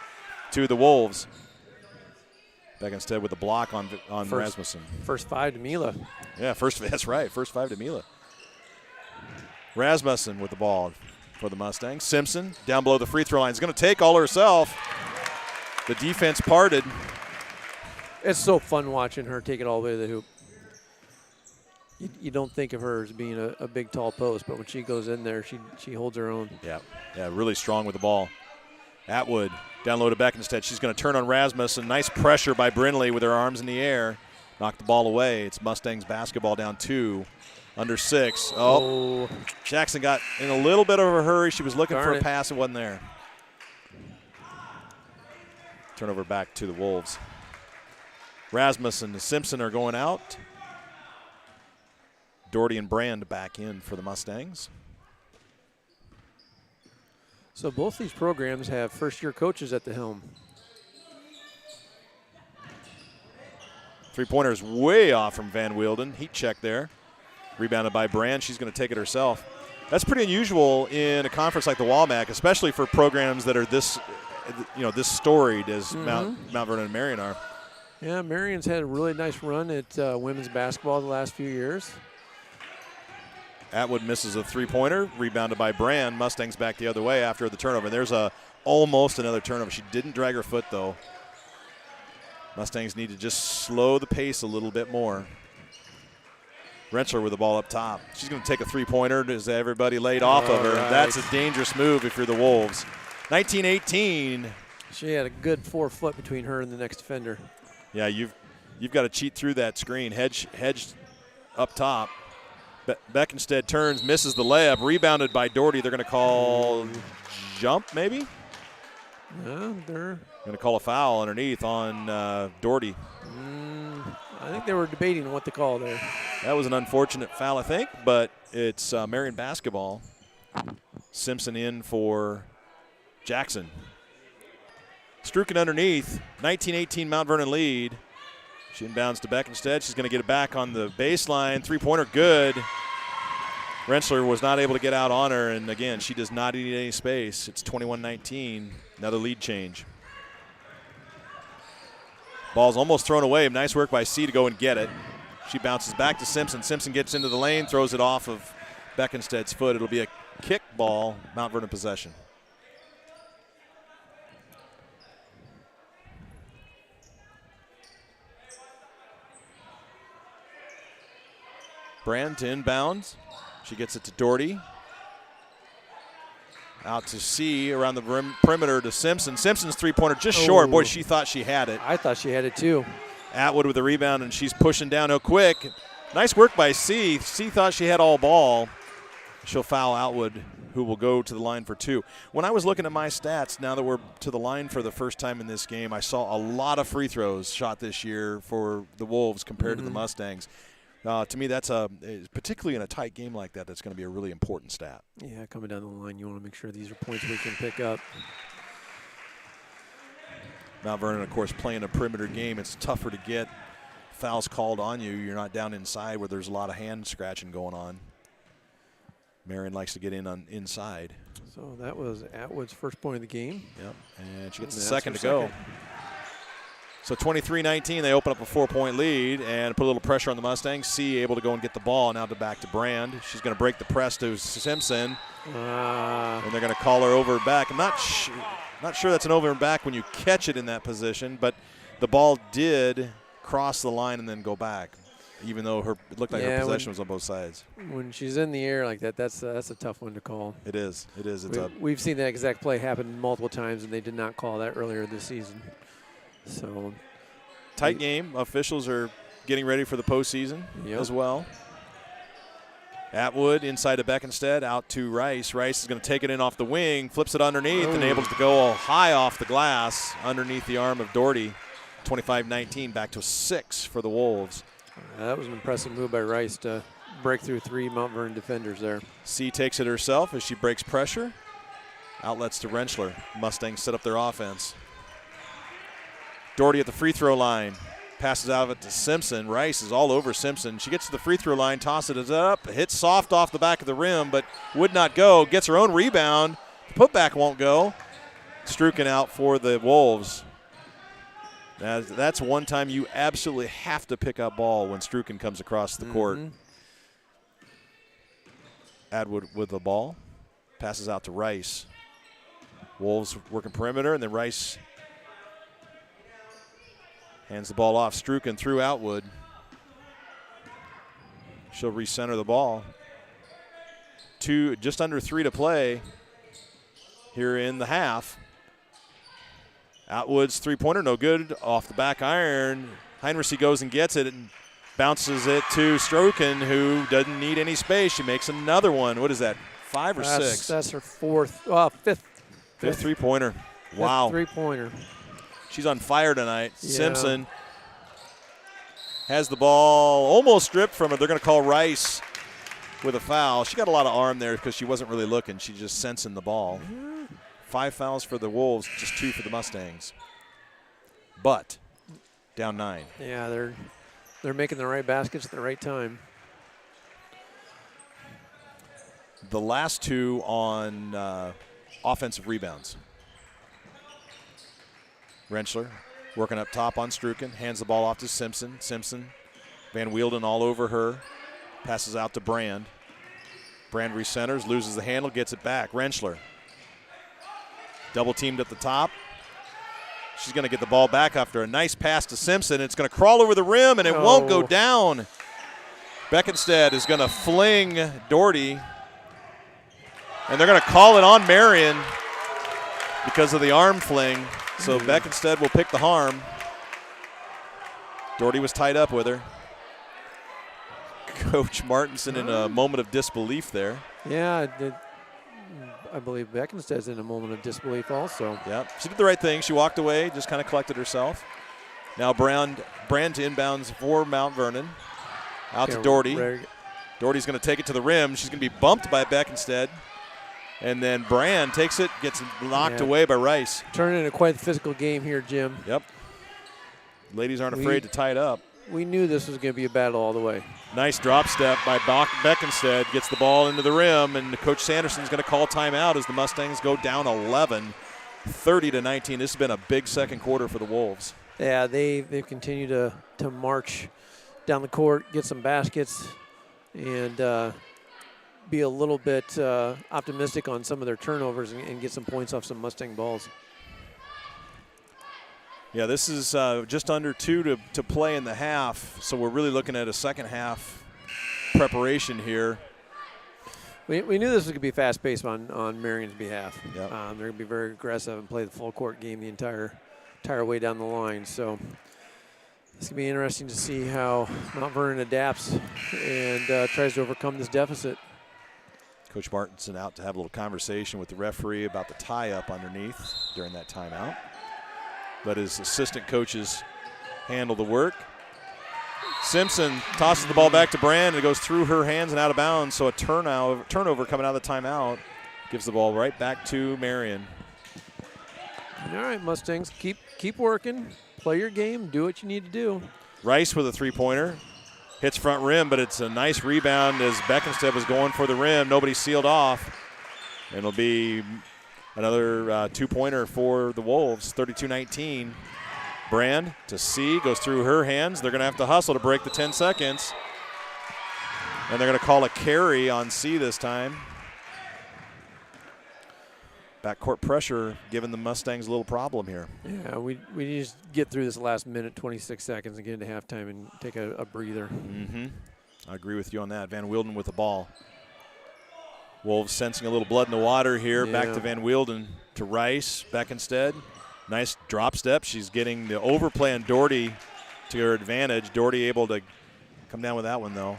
[SPEAKER 1] to the Wolves. Beckenstead with a block on Rasmussen.
[SPEAKER 4] First 5 to Mila.
[SPEAKER 1] Yeah, that's right, first 5 to Mila. Rasmussen with the ball for the Mustangs. Simpson down below the free throw line is going to take all herself. The defense parted.
[SPEAKER 4] It's so fun watching her take it all the way to the hoop. You don't think of her as being a big, tall post, but when she goes in there, she holds her own.
[SPEAKER 1] Yeah, really strong with the ball. Atwood down low to Beckenstead. She's going to turn on Rasmussen. Nice pressure by Brynlee with her arms in the air. Knocked the ball away. It's Mustangs basketball down 2, under 6. Oh, Jackson got in a little bit of a hurry. She was looking for a pass. It wasn't there. Turnover back to the Wolves. Rasmussen and Simpson are going out. Doherty and Brand back in for the Mustangs.
[SPEAKER 4] So both these programs have first-year coaches at the helm.
[SPEAKER 1] Three-pointer is way off from Van Wielden. Heat check there. Rebounded by Brand. She's going to take it herself. That's pretty unusual in a conference like the WAMAC, especially for programs that are this storied as Mount Vernon and Marion are.
[SPEAKER 4] Yeah, Marion's had a really nice run at women's basketball the last few years.
[SPEAKER 1] Atwood misses a three-pointer, rebounded by Brand. Mustangs back the other way after the turnover. There's almost another turnover. She didn't drag her foot, though. Mustangs need to just slow the pace a little bit more. Rentschler with the ball up top. She's going to take a three-pointer as everybody laid off of her.
[SPEAKER 4] Right.
[SPEAKER 1] That's a dangerous move if you're the Wolves. 19-18.
[SPEAKER 4] She had a good 4 foot between her and the next defender.
[SPEAKER 1] Yeah, you've got to cheat through that screen. Hedged up top. Beckenstead turns, misses the layup. Rebounded by Doherty. They're going to call jump, maybe?
[SPEAKER 4] No, they're
[SPEAKER 1] going to call a foul underneath on Doherty.
[SPEAKER 4] I think they were debating what to call there.
[SPEAKER 1] That was an unfortunate foul, I think, but it's Marion basketball. Simpson in for Jackson. Strucken underneath. 19-18 Mount Vernon lead. She inbounds to Beckenstead. She's going to get it back on the baseline. Three-pointer good. Rentschler was not able to get out on her, and again, she does not need any space. It's 21-19. Another lead change. Ball's almost thrown away. Nice work by C to go and get it. She bounces back to Simpson. Simpson gets into the lane, throws it off of Beckenstead's foot. It'll be a kick ball, Mount Vernon possession. Brand to inbounds. She gets it to Doherty. Out to C around the perimeter to Simpson. Simpson's three-pointer just short. Boy, she thought she had it.
[SPEAKER 4] I thought she had it too.
[SPEAKER 1] Atwood with the rebound, and she's pushing downhill quick. Nice work by C. C thought she had all ball. She'll foul Atwood, who will go to the line for 2. When I was looking at my stats, now that we're to the line for the first time in this game, I saw a lot of free throws shot this year for the Wolves compared to the Mustangs. To me, that's particularly in a tight game like that, that's going to be a really important stat.
[SPEAKER 4] Yeah, coming down the line, you want to make sure these are points we can pick up.
[SPEAKER 1] Mount Vernon, of course, playing a perimeter game. It's tougher to get fouls called on you. You're not down inside where there's a lot of hand scratching going on. Marion likes to get in on inside.
[SPEAKER 4] So that was Atwood's first point of the game.
[SPEAKER 1] Yep, and she gets the second to go. So 23-19, they open up a 4-point lead and put a little pressure on the Mustangs. C able to go and get the ball. Now back to Brand. She's going to break the press to Simpson. And they're going to call her over and back. I'm not sure that's an over and back when you catch it in that position, but the ball did cross the line and then go back, even though it looked like her possession was on both sides.
[SPEAKER 4] When she's in the air like that, that's a tough one to call.
[SPEAKER 1] It is.
[SPEAKER 4] We've seen that exact play happen multiple times, and they did not call that earlier this season. So,
[SPEAKER 1] tight game. Officials are getting ready for the postseason as well. Atwood inside to Beckenstead, out to Rice. Rice is going to take it in off the wing, flips it underneath, and able to go high off the glass underneath the arm of Doherty. 25-19, back to 6 for the Wolves.
[SPEAKER 4] That was an impressive move by Rice to break through 3 Mount Vernon defenders there.
[SPEAKER 1] C takes it herself as she breaks pressure. Outlets to Rentschler. Mustangs set up their offense. Doherty at the free throw line. Passes out of it to Simpson. Rice is all over Simpson. She gets to the free throw line, tosses it up, hits soft off the back of the rim, but would not go. Gets her own rebound. The putback won't go. Strucken out for the Wolves. That's one time you absolutely have to pick up ball when Strucken comes across the court. Atwood with the ball. Passes out to Rice. Wolves working perimeter, and then Rice hands the ball off. Strucken through Atwood. She'll recenter the ball. Just under 3 to play here in the half. Atwood's three-pointer, no good. Off the back iron. Heinrichs goes and gets it and bounces it to Strucken, who doesn't need any space. She makes another one. What is that, 5 or 6?
[SPEAKER 4] That's her fifth.
[SPEAKER 1] Fifth three-pointer. Wow.
[SPEAKER 4] Three-pointer.
[SPEAKER 1] She's on fire tonight.
[SPEAKER 4] Yeah.
[SPEAKER 1] Simpson has the ball almost stripped from her. They're going to call Rice with a foul. She got a lot of arm there because she wasn't really looking. She's just sensing the ball. 5 fouls for the Wolves, just 2 for the Mustangs. But down 9.
[SPEAKER 4] Yeah, they're making the right baskets at the right time.
[SPEAKER 1] The last 2 on offensive rebounds. Rentschler working up top on Strucken, hands the ball off to Simpson. Simpson, Van Wielden all over her, passes out to Brand. Brand recenters, loses the handle, gets it back. Rentschler, double teamed at the top. She's going to get the ball back after a nice pass to Simpson. It's going to crawl over the rim, and it won't go down. Beckenstead is going to fling Doherty, and they're going to call it on Marion because of the arm fling. So Beckenstead will pick the harm. Doherty was tied up with her. Coach Martinson in a moment of disbelief there.
[SPEAKER 4] Yeah, I believe Beckensted's in a moment of disbelief also.
[SPEAKER 1] Yeah, she did the right thing. She walked away, just kind of collected herself. Now Brand to inbounds for Mount Vernon. Out to Doherty. Doherty's going to take it to the rim. She's going to be bumped by Beckenstead. And then Brand takes it, gets knocked away by Rice.
[SPEAKER 4] Turning into quite a physical game here, Jim.
[SPEAKER 1] Yep. Ladies aren't afraid to tie it up.
[SPEAKER 4] We knew this was going to be a battle all the way.
[SPEAKER 1] Nice drop step by Beckenstead. Gets the ball into the rim, and Coach Sanderson's going to call timeout as the Mustangs go down 11, 30-19. This has been a big second quarter for the Wolves.
[SPEAKER 4] Yeah, they've continued to march down the court, get some baskets, and be a little bit optimistic on some of their turnovers and get some points off some Mustang balls.
[SPEAKER 1] Yeah, this is just under 2 to play in the half, so we're really looking at a second half preparation here.
[SPEAKER 4] We knew this was going to be fast-paced on Marion's behalf.
[SPEAKER 1] Yep.
[SPEAKER 4] They're going to be very aggressive and play the full court game the entire way down the line. So it's going to be interesting to see how Mount Vernon adapts and tries to overcome this deficit.
[SPEAKER 1] Coach Martinson out to have a little conversation with the referee about the tie-up underneath during that timeout. Let his assistant coaches handle the work. Simpson tosses the ball back to Brand, and it goes through her hands and out of bounds, so a turnover coming out of the timeout gives the ball right back to Marion.
[SPEAKER 4] All right, Mustangs, keep working, play your game, do what you need to do.
[SPEAKER 1] Rice with a three-pointer. Hits front rim, but it's a nice rebound as Beckenstead was going for the rim. Nobody sealed off. And it'll be another two-pointer for the Wolves, 32-19. Brand to C, goes through her hands. They're going to have to hustle to break the 10 seconds. And they're going to call a carry on C this time. Backcourt pressure giving the Mustangs a little problem here.
[SPEAKER 4] Yeah, we just get through this last minute, 26 seconds, and get into halftime and take a breather.
[SPEAKER 1] Mm-hmm. I agree with you on that. Van Wielden with the ball. Wolves sensing a little blood in the water here.
[SPEAKER 4] Yeah.
[SPEAKER 1] Back to Van Wielden to Rice. Beckenstead. Nice drop step. She's getting the overplay on Doherty to her advantage. Doherty able to come down with that one, though.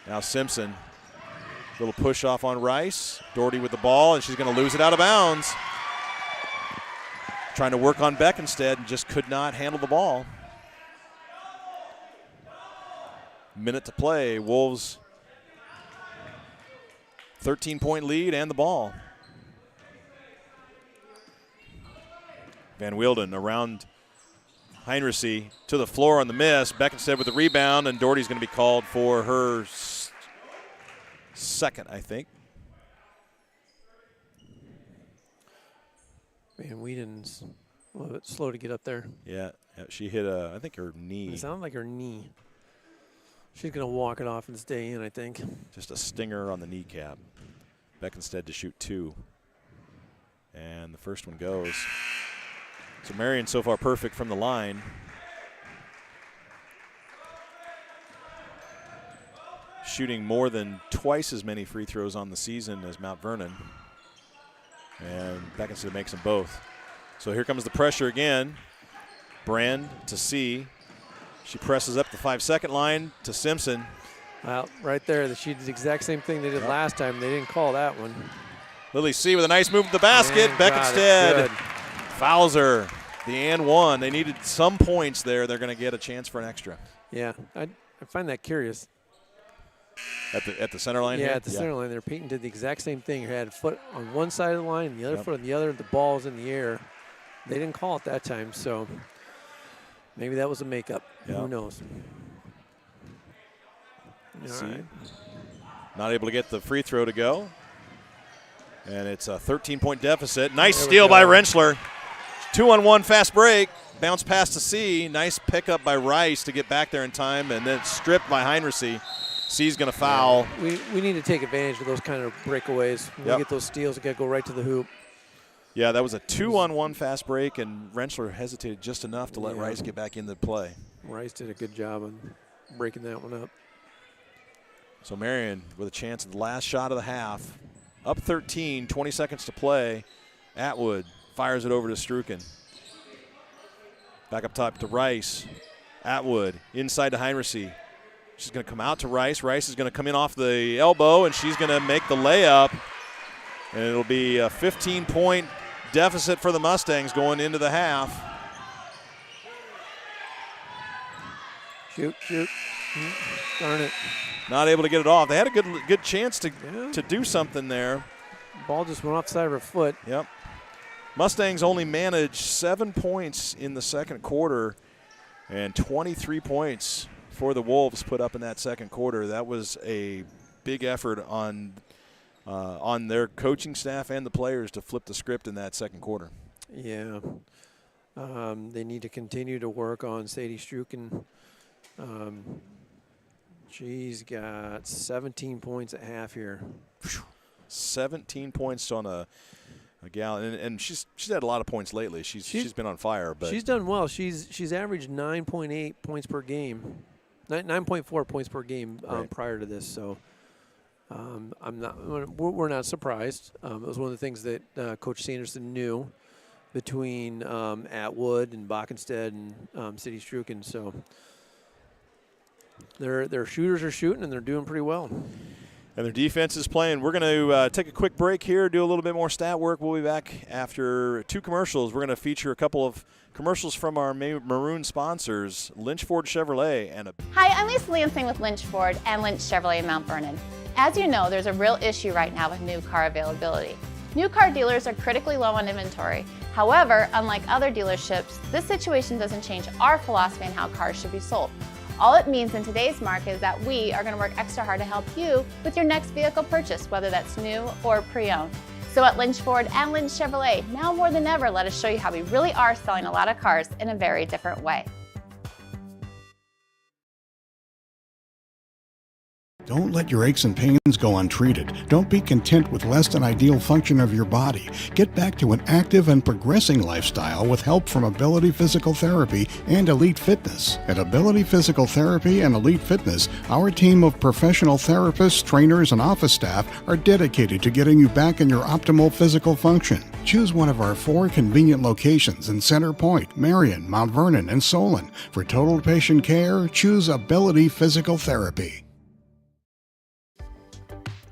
[SPEAKER 1] Now Simpson. Little push off on Rice. Doherty with the ball, and she's going to lose it out of bounds. Trying to work on Beckenstead and just could not handle the ball. Minute to play. Wolves 13-point lead and the ball. Van Wielden around Heinrichsey to the floor on the miss. Beckenstead with the rebound, and Doherty's going to be called for her second, I think.
[SPEAKER 4] Man, Whedon's a little bit slow to get up there.
[SPEAKER 1] Yeah, she hit I think her knee.
[SPEAKER 4] It sounded like her knee. She's going to walk it off and stay in, I think.
[SPEAKER 1] Just a stinger on the kneecap. Beckenstead to shoot 2. And the first one goes. So Marion so far perfect from the line. Shooting more than twice as many free throws on the season as Mount Vernon. And Beckenstead makes them both. So here comes the pressure again. Brand to C. She presses up the 5-second line to Simpson.
[SPEAKER 4] Well, right there, she did the exact same thing they did last time. They didn't call that one.
[SPEAKER 1] Lily C with a nice move to the basket. Beckenstead fouls her. The and one. They needed some points there. They're going to get a chance for an extra.
[SPEAKER 4] Yeah, I find that curious.
[SPEAKER 1] At the center line?
[SPEAKER 4] Yeah,
[SPEAKER 1] here?
[SPEAKER 4] at the center line there. Peyton did the exact same thing. He had a foot on one side of the line and the other foot on the other. The ball was in the air. They didn't call it that time, so maybe that was a makeup. Who knows? All right.
[SPEAKER 1] Not able to get the free throw to go. And it's a 13-point deficit. Nice steal by Rentschler. 2-on-1 fast break. Bounce pass to C. Nice pickup by Rice to get back there in time, and then stripped by Heinrichs. C's going to foul.
[SPEAKER 4] We need to take advantage of those kind of breakaways. When we get those steals, we got to go right to the hoop.
[SPEAKER 1] Yeah, that was a 2-on-1 fast break, and Rentschler hesitated just enough to let Rice get back into play.
[SPEAKER 4] Rice did a good job on breaking that one up.
[SPEAKER 1] So Marion with a chance at the last shot of the half. Up 13, 20 seconds to play. Atwood fires it over to Struken. Back up top to Rice. Atwood inside to Heinrichs. She's going to come out to Rice. Rice is going to come in off the elbow, and she's going to make the layup. And it'll be a 15-point deficit for the Mustangs going into the half.
[SPEAKER 4] Shoot. Darn it.
[SPEAKER 1] Not able to get it off. They had a good chance to do something there.
[SPEAKER 4] Ball just went off the side of her foot.
[SPEAKER 1] Yep. Mustangs only managed 7 points in the second quarter, and 23 points for the Wolves put up in that second quarter. That was a big effort on their coaching staff and the players to flip the script in that second quarter.
[SPEAKER 4] Yeah. They need to continue to work on Sadie Struken. She's got 17 points at half here.
[SPEAKER 1] 17 points on a gallon, and she's had a lot of points lately. She's been on fire, but
[SPEAKER 4] she's done well. She's averaged 9.8 points per game, 9.4 points per game prior to this. So we're not surprised. It was one of the things that Coach Sanderson knew between Atwood and Bockenstead and Sadie Struken. So. Their shooters are shooting, and they're doing pretty well.
[SPEAKER 1] And their defense is playing. We're going to take a quick break here, do a little bit more stat work. We'll be back after 2 commercials. We're going to feature a couple of commercials from our maroon sponsors, Lynch Ford Chevrolet.
[SPEAKER 5] Hi, I'm Lisa Lansing with Lynch Ford and Lynch Chevrolet in Mount Vernon. As you know, there's a real issue right now with new car availability. New car dealers are critically low on inventory. However, unlike other dealerships, this situation doesn't change our philosophy on how cars should be sold. All it means in today's market is that we are going to work extra hard to help you with your next vehicle purchase, whether that's new or pre-owned. So at Lynch Ford and Lynch Chevrolet, now more than ever, let us show you how we really are selling a lot of cars in a very different way.
[SPEAKER 6] Don't let your aches and pains go untreated. Don't be content with less than ideal function of your body. Get back to an active and progressing lifestyle with help from Ability Physical Therapy and Elite Fitness. At Ability Physical Therapy and Elite Fitness, our team of professional therapists, trainers, and office staff are dedicated to getting you back in your optimal physical function. Choose one of our 4 convenient locations in Center Point, Marion, Mount Vernon, and Solon. For total patient care, choose Ability Physical Therapy.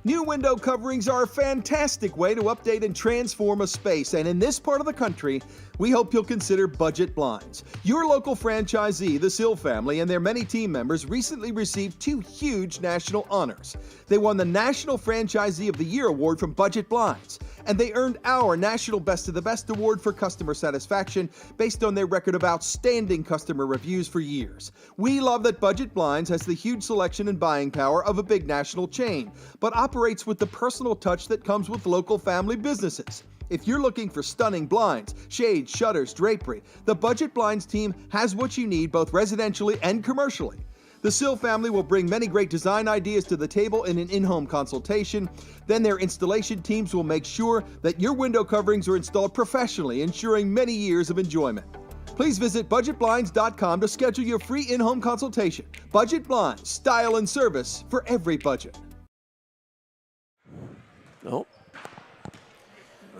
[SPEAKER 7] New window coverings are a fantastic way to update and transform a space, and in this part of the country, we hope you'll consider Budget Blinds. Your local franchisee, the Sill family, and their many team members recently received 2 huge national honors. They won the National Franchisee of the Year award from Budget Blinds, and they earned our National Best of the Best award for customer satisfaction based on their record of outstanding customer reviews for years. We love that Budget Blinds has the huge selection and buying power of a big national chain, but operates with the personal touch that comes with local family businesses. If you're looking for stunning blinds, shades, shutters, drapery, the Budget Blinds team has what you need both residentially and commercially. The Sill family will bring many great design ideas to the table in an in-home consultation. Then their installation teams will make sure that your window coverings are installed professionally, ensuring many years of enjoyment. Please visit budgetblinds.com to schedule your free in-home consultation. Budget Blinds, style and service for every budget.
[SPEAKER 4] Nope.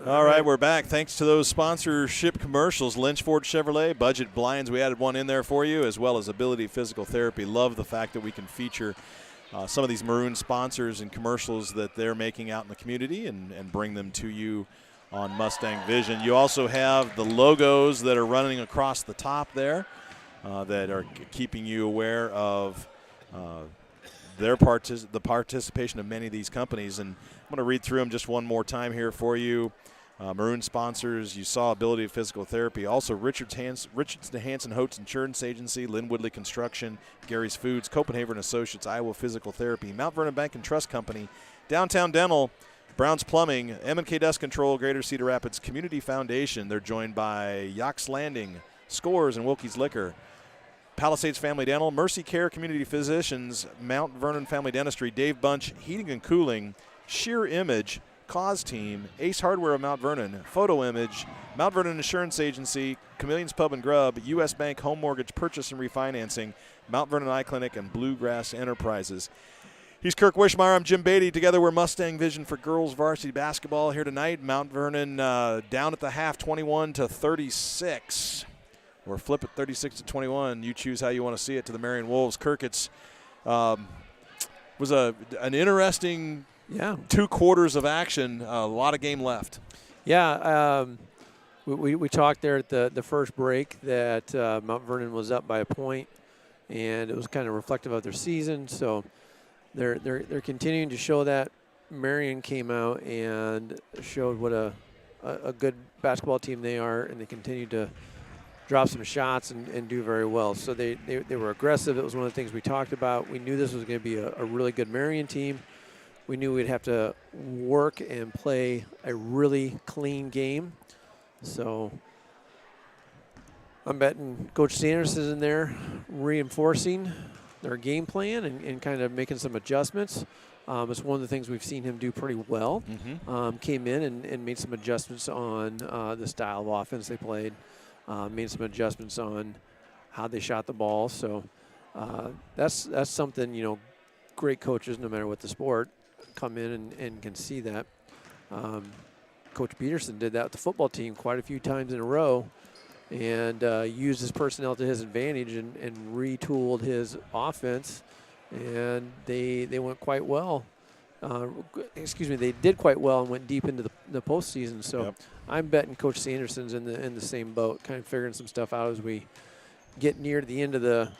[SPEAKER 1] All right, we're back. Thanks to those sponsorship commercials, Lynch Ford Chevrolet, Budget Blinds, we added one in there for you, as well as Ability Physical Therapy. Love the fact that we can feature some of these maroon sponsors and commercials that they're making out in the community and bring them to you on Mustang Vision. You also have the logos that are running across the top there that are keeping you aware of the participation of many of these companies. And I'm going to read through them just one more time here for you. Maroon sponsors. You saw Ability Physical Therapy. Also, Richardson Hanson Hotes Insurance Agency, Lynn Woodley Construction, Gary's Foods, Copenhagen Associates, Iowa Physical Therapy, Mount Vernon Bank and Trust Company, Downtown Dental, Brown's Plumbing, M&K Dust Control, Greater Cedar Rapids Community Foundation. They're joined by Yox Landing, Scores, and Wilkie's Liquor. Palisades Family Dental, Mercy Care Community Physicians, Mount Vernon Family Dentistry, Dave Bunch Heating and Cooling, Sheer Image, Cause Team, Ace Hardware of Mount Vernon, Photo Image, Mount Vernon Insurance Agency, Chameleons Pub and Grub, U.S. Bank Home Mortgage Purchase and Refinancing, Mount Vernon Eye Clinic, and Bluegrass Enterprises. He's Kirk Wishmeyer. I'm Jim Beatty. Together we're Mustang Vision for girls varsity basketball here tonight. Mount Vernon down at the half, 21-36. Or flip it 36-21. You choose how you want to see it to the Marion Wolves. Kirk, it's was an interesting 2 quarters of action. A lot of game left.
[SPEAKER 4] Yeah, we talked there at the first break that Mount Vernon was up by a point, and it was kind of reflective of their season. So they're continuing to show that. Marion came out and showed what a good basketball team they are, and they continue to drop some shots and do very well. So they were aggressive. It was one of the things we talked about. We knew this was going to be a really good Marion team. We knew we'd have to work and play a really clean game. So I'm betting Coach Sanders is in there reinforcing their game plan and kind of making some adjustments. It's one of the things we've seen him do pretty well. Came in and made some adjustments on the style of offense they played. Made some adjustments on how they shot the ball. So that's something, great coaches, no matter what the sport, come in and can see that. Coach Peterson did that with the football team quite a few times in a row and used his personnel to his advantage and retooled his offense. And they went quite well. They did quite well and went deep into the postseason. So I'm betting Coach Sanderson's in the same boat, kind of figuring some stuff out as we get near the end of the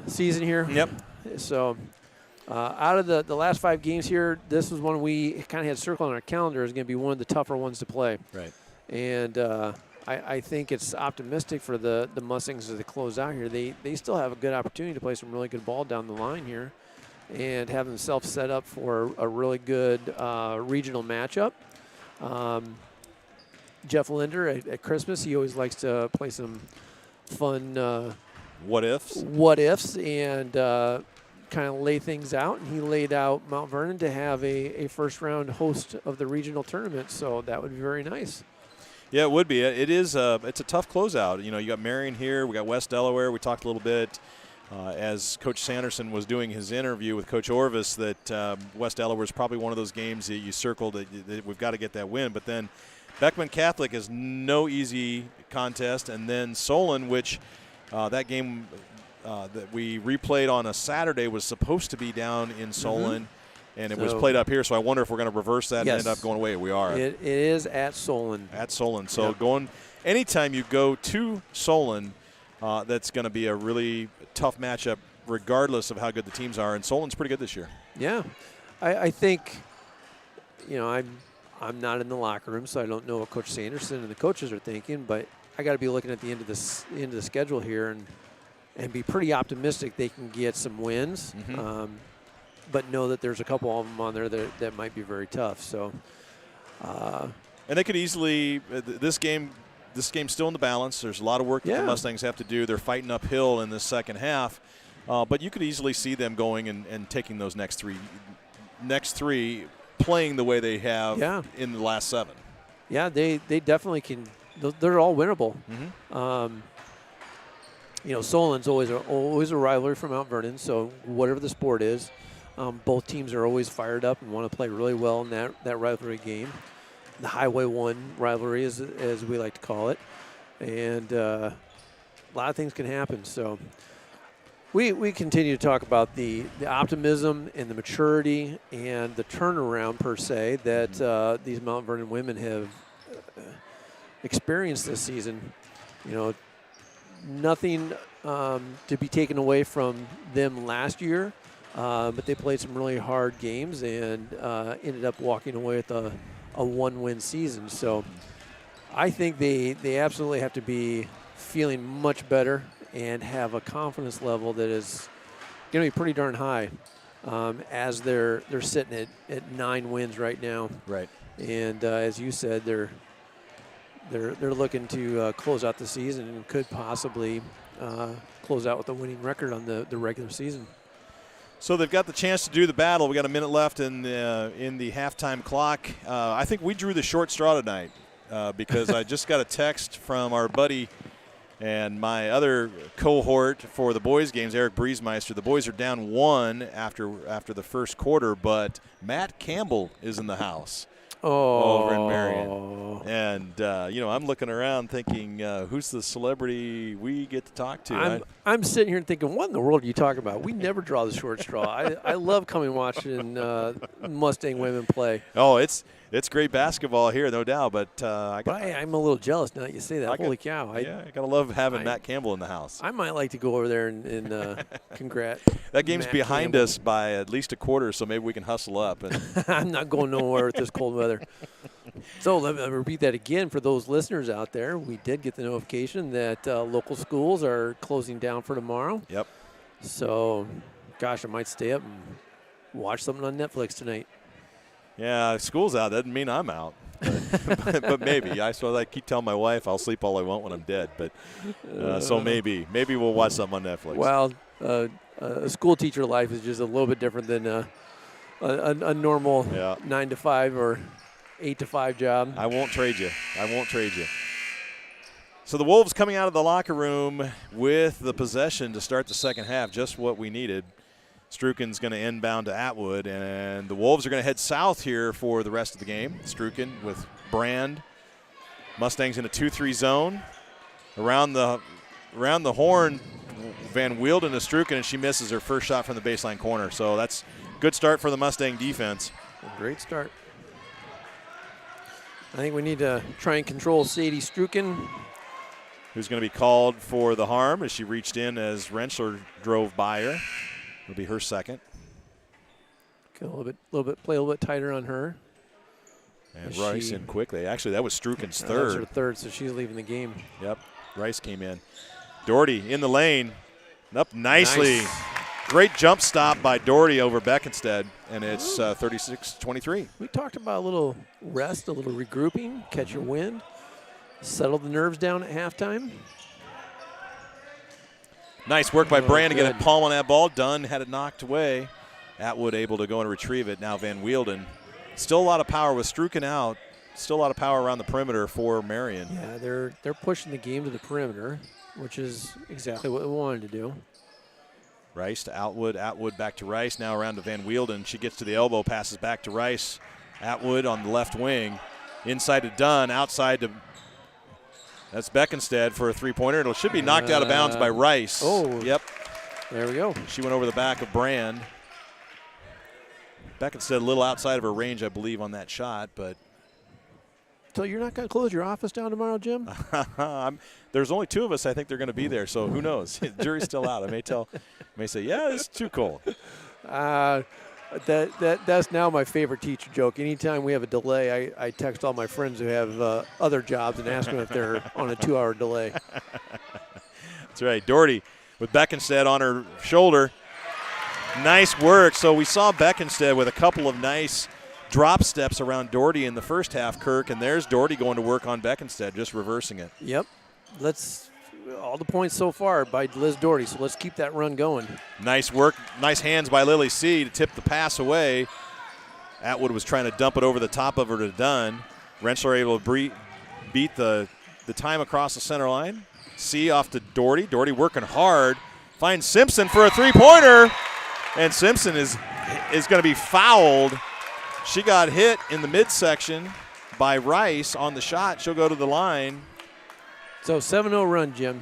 [SPEAKER 4] season here. So out of the last 5 games here, this was one we kind of had circled on our calendar as going to be one of the tougher ones to play.
[SPEAKER 1] Right.
[SPEAKER 4] And I think it's optimistic for the Mustangs as they close out here. They still have a good opportunity to play some really good ball down the line here and have themselves set up for a really good regional matchup. Jeff Linder at Christmas, he always likes to play some fun
[SPEAKER 1] what ifs
[SPEAKER 4] and kind of lay things out. And he laid out Mount Vernon to have a first-round host of the regional tournament, so that would be very nice.
[SPEAKER 1] Yeah, it would be. It is. It's a tough closeout. You got Marion here. We got West Delaware. We talked a little bit as Coach Sanderson was doing his interview with Coach Orvis that West Delaware is probably one of those games that you circled that we've got to get that win. But then Beckman Catholic is no easy contest, and then Solon, which that game that we replayed on a Saturday was supposed to be down in Solon. And it was played up here, so I wonder if we're going to reverse that and end up going away. We are.
[SPEAKER 4] It is at Solon.
[SPEAKER 1] At Solon. So going anytime you go to Solon, that's going to be a really tough matchup regardless of how good the teams are. And Solon's pretty good this year. Yeah.
[SPEAKER 4] I think, I'm not in the locker room, so I don't know what Coach Sanderson and the coaches are thinking, but I got to be looking at the end of the schedule here and be pretty optimistic they can get some wins. But know that there's a couple of them on there that might be very tough. So,
[SPEAKER 1] and they could easily this game's still in the balance. There's a lot of work that the Mustangs have to do. They're fighting uphill in the second half, but you could easily see them going and taking those next three, playing the way they have in the last 7.
[SPEAKER 4] Yeah, they definitely can. They're all winnable. Solon's always a rivalry for Mount Vernon. So whatever the sport is. Both teams are always fired up and want to play really well in that rivalry game. The Highway 1 rivalry, as we like to call it. And a lot of things can happen. So we continue to talk about the optimism and the maturity and the turnaround, per se, that these Mount Vernon women have experienced this season. Nothing to be taken away from them last year. But they played some really hard games and ended up walking away with a a one-win season. So I think they absolutely have to be feeling much better and have a confidence level that is going to be pretty darn high, as they're sitting at 9 wins right now.
[SPEAKER 1] Right.
[SPEAKER 4] And as you said, they're looking to close out the season and could possibly close out with a winning record on the regular season.
[SPEAKER 1] So they've got the chance to do the battle. We got a minute left in the halftime clock. I think we drew the short straw tonight because I just got a text from our buddy and my other cohort for the boys' games, Eric Briesmeister. The boys are down 1 after the first quarter, but Matt Campbell is in the house over in Marion. And, I'm looking around thinking, who's the celebrity we get to talk to?
[SPEAKER 4] I'm sitting here thinking, what in the world are you talking about? We never draw the short straw. I love coming and watching Mustang women play.
[SPEAKER 1] Oh, it's great basketball here, no doubt. But
[SPEAKER 4] I'm a little jealous now that you say that. Holy cow.
[SPEAKER 1] I got to love having Matt Campbell in the house.
[SPEAKER 4] I might like to go over there and congrats.
[SPEAKER 1] That game's
[SPEAKER 4] Matt
[SPEAKER 1] behind
[SPEAKER 4] Campbell.
[SPEAKER 1] us by at least a quarter, so maybe we can hustle up. And
[SPEAKER 4] I'm not going nowhere with this cold weather. So let me repeat that again for those listeners out there. We did get the notification that local schools are closing down for tomorrow.
[SPEAKER 1] Yep.
[SPEAKER 4] So, gosh, I might stay up and watch something on Netflix tonight.
[SPEAKER 1] Yeah, school's out. Doesn't mean I'm out. But maybe. I keep telling my wife I'll sleep all I want when I'm dead. But so maybe we'll watch something on Netflix.
[SPEAKER 4] Well, a school teacher life is just a little bit different than a normal 9 to 5 or 8 to 5 job.
[SPEAKER 1] I won't trade you. So the Wolves coming out of the locker room with the possession to start the second half, just what we needed. Struken's going to inbound to Atwood, and the Wolves are going to head south here for the rest of the game. Struken with Brand. Mustangs in a 2-3 zone. Around the horn, Van Wielden to Struken, and she misses her first shot from the baseline corner. So that's a good start for the Mustang defense.
[SPEAKER 4] A great start. I think we need to try and control Sadie Struken,
[SPEAKER 1] who's going to be called for the harm as she reached in as Rentschler drove by her. It'll be her second.
[SPEAKER 4] Play a little bit tighter on her.
[SPEAKER 1] And Rice in quickly. Actually, that was Struken's third.
[SPEAKER 4] That was her third, so she's leaving the game.
[SPEAKER 1] Yep, Rice came in. Doherty in the lane, up nicely.
[SPEAKER 4] Nice.
[SPEAKER 1] Great jump stop by Doherty over Beckenstead, and it's 36-23.
[SPEAKER 4] We talked about a little rest, a little regrouping, catch your wind, settle the nerves down at halftime.
[SPEAKER 1] Nice work by Brand to get a palm on that ball. Dunn had it knocked away. Atwood able to go and retrieve it. Now Van Wielden. Still a lot of power with Struken out. Still a lot of power around the perimeter for Marion.
[SPEAKER 4] Yeah, they're pushing the game to the perimeter, which is exactly what we wanted to do.
[SPEAKER 1] Rice to Atwood. Atwood back to Rice. Now around to Van Wielden. She gets to the elbow, passes back to Rice. Atwood on the left wing. Inside to Dunn. Outside to that's Beckenstead for a three-pointer. It should be knocked out of bounds by Rice.
[SPEAKER 4] Oh.
[SPEAKER 1] Yep.
[SPEAKER 4] There we go.
[SPEAKER 1] She went over the back of Brand. Beckenstead a little outside of her range, I believe, on that shot, but.
[SPEAKER 4] So you're not going to close your office down tomorrow, Jim?
[SPEAKER 1] There's only 2 of us. I think they're going to be there, so who knows? The jury's still out. I may say, yeah, it's too cold.
[SPEAKER 4] That's now my favorite teacher joke. Anytime we have a delay, I text all my friends who have other jobs and ask them if they're on a 2-hour delay.
[SPEAKER 1] That's right. Doherty with Beckenstead on her shoulder. Nice work. So we saw Beckenstead with a couple of nice drop steps around Doherty in the first half, Kirk, and there's Doherty going to work on Beckenstead, just reversing it.
[SPEAKER 4] Yep. All the points so far by Liz Doherty, so let's keep that run going.
[SPEAKER 1] Nice work. Nice hands by Lily C. to tip the pass away. Atwood was trying to dump it over the top of her to Dunn. Rentschler able to beat the time across the center line. C off to Doherty. Doherty working hard. Finds Simpson for a three-pointer. And Simpson is going to be fouled. She got hit in the midsection by Rice on the shot. She'll go to the line.
[SPEAKER 4] So 7-0 run, Jim.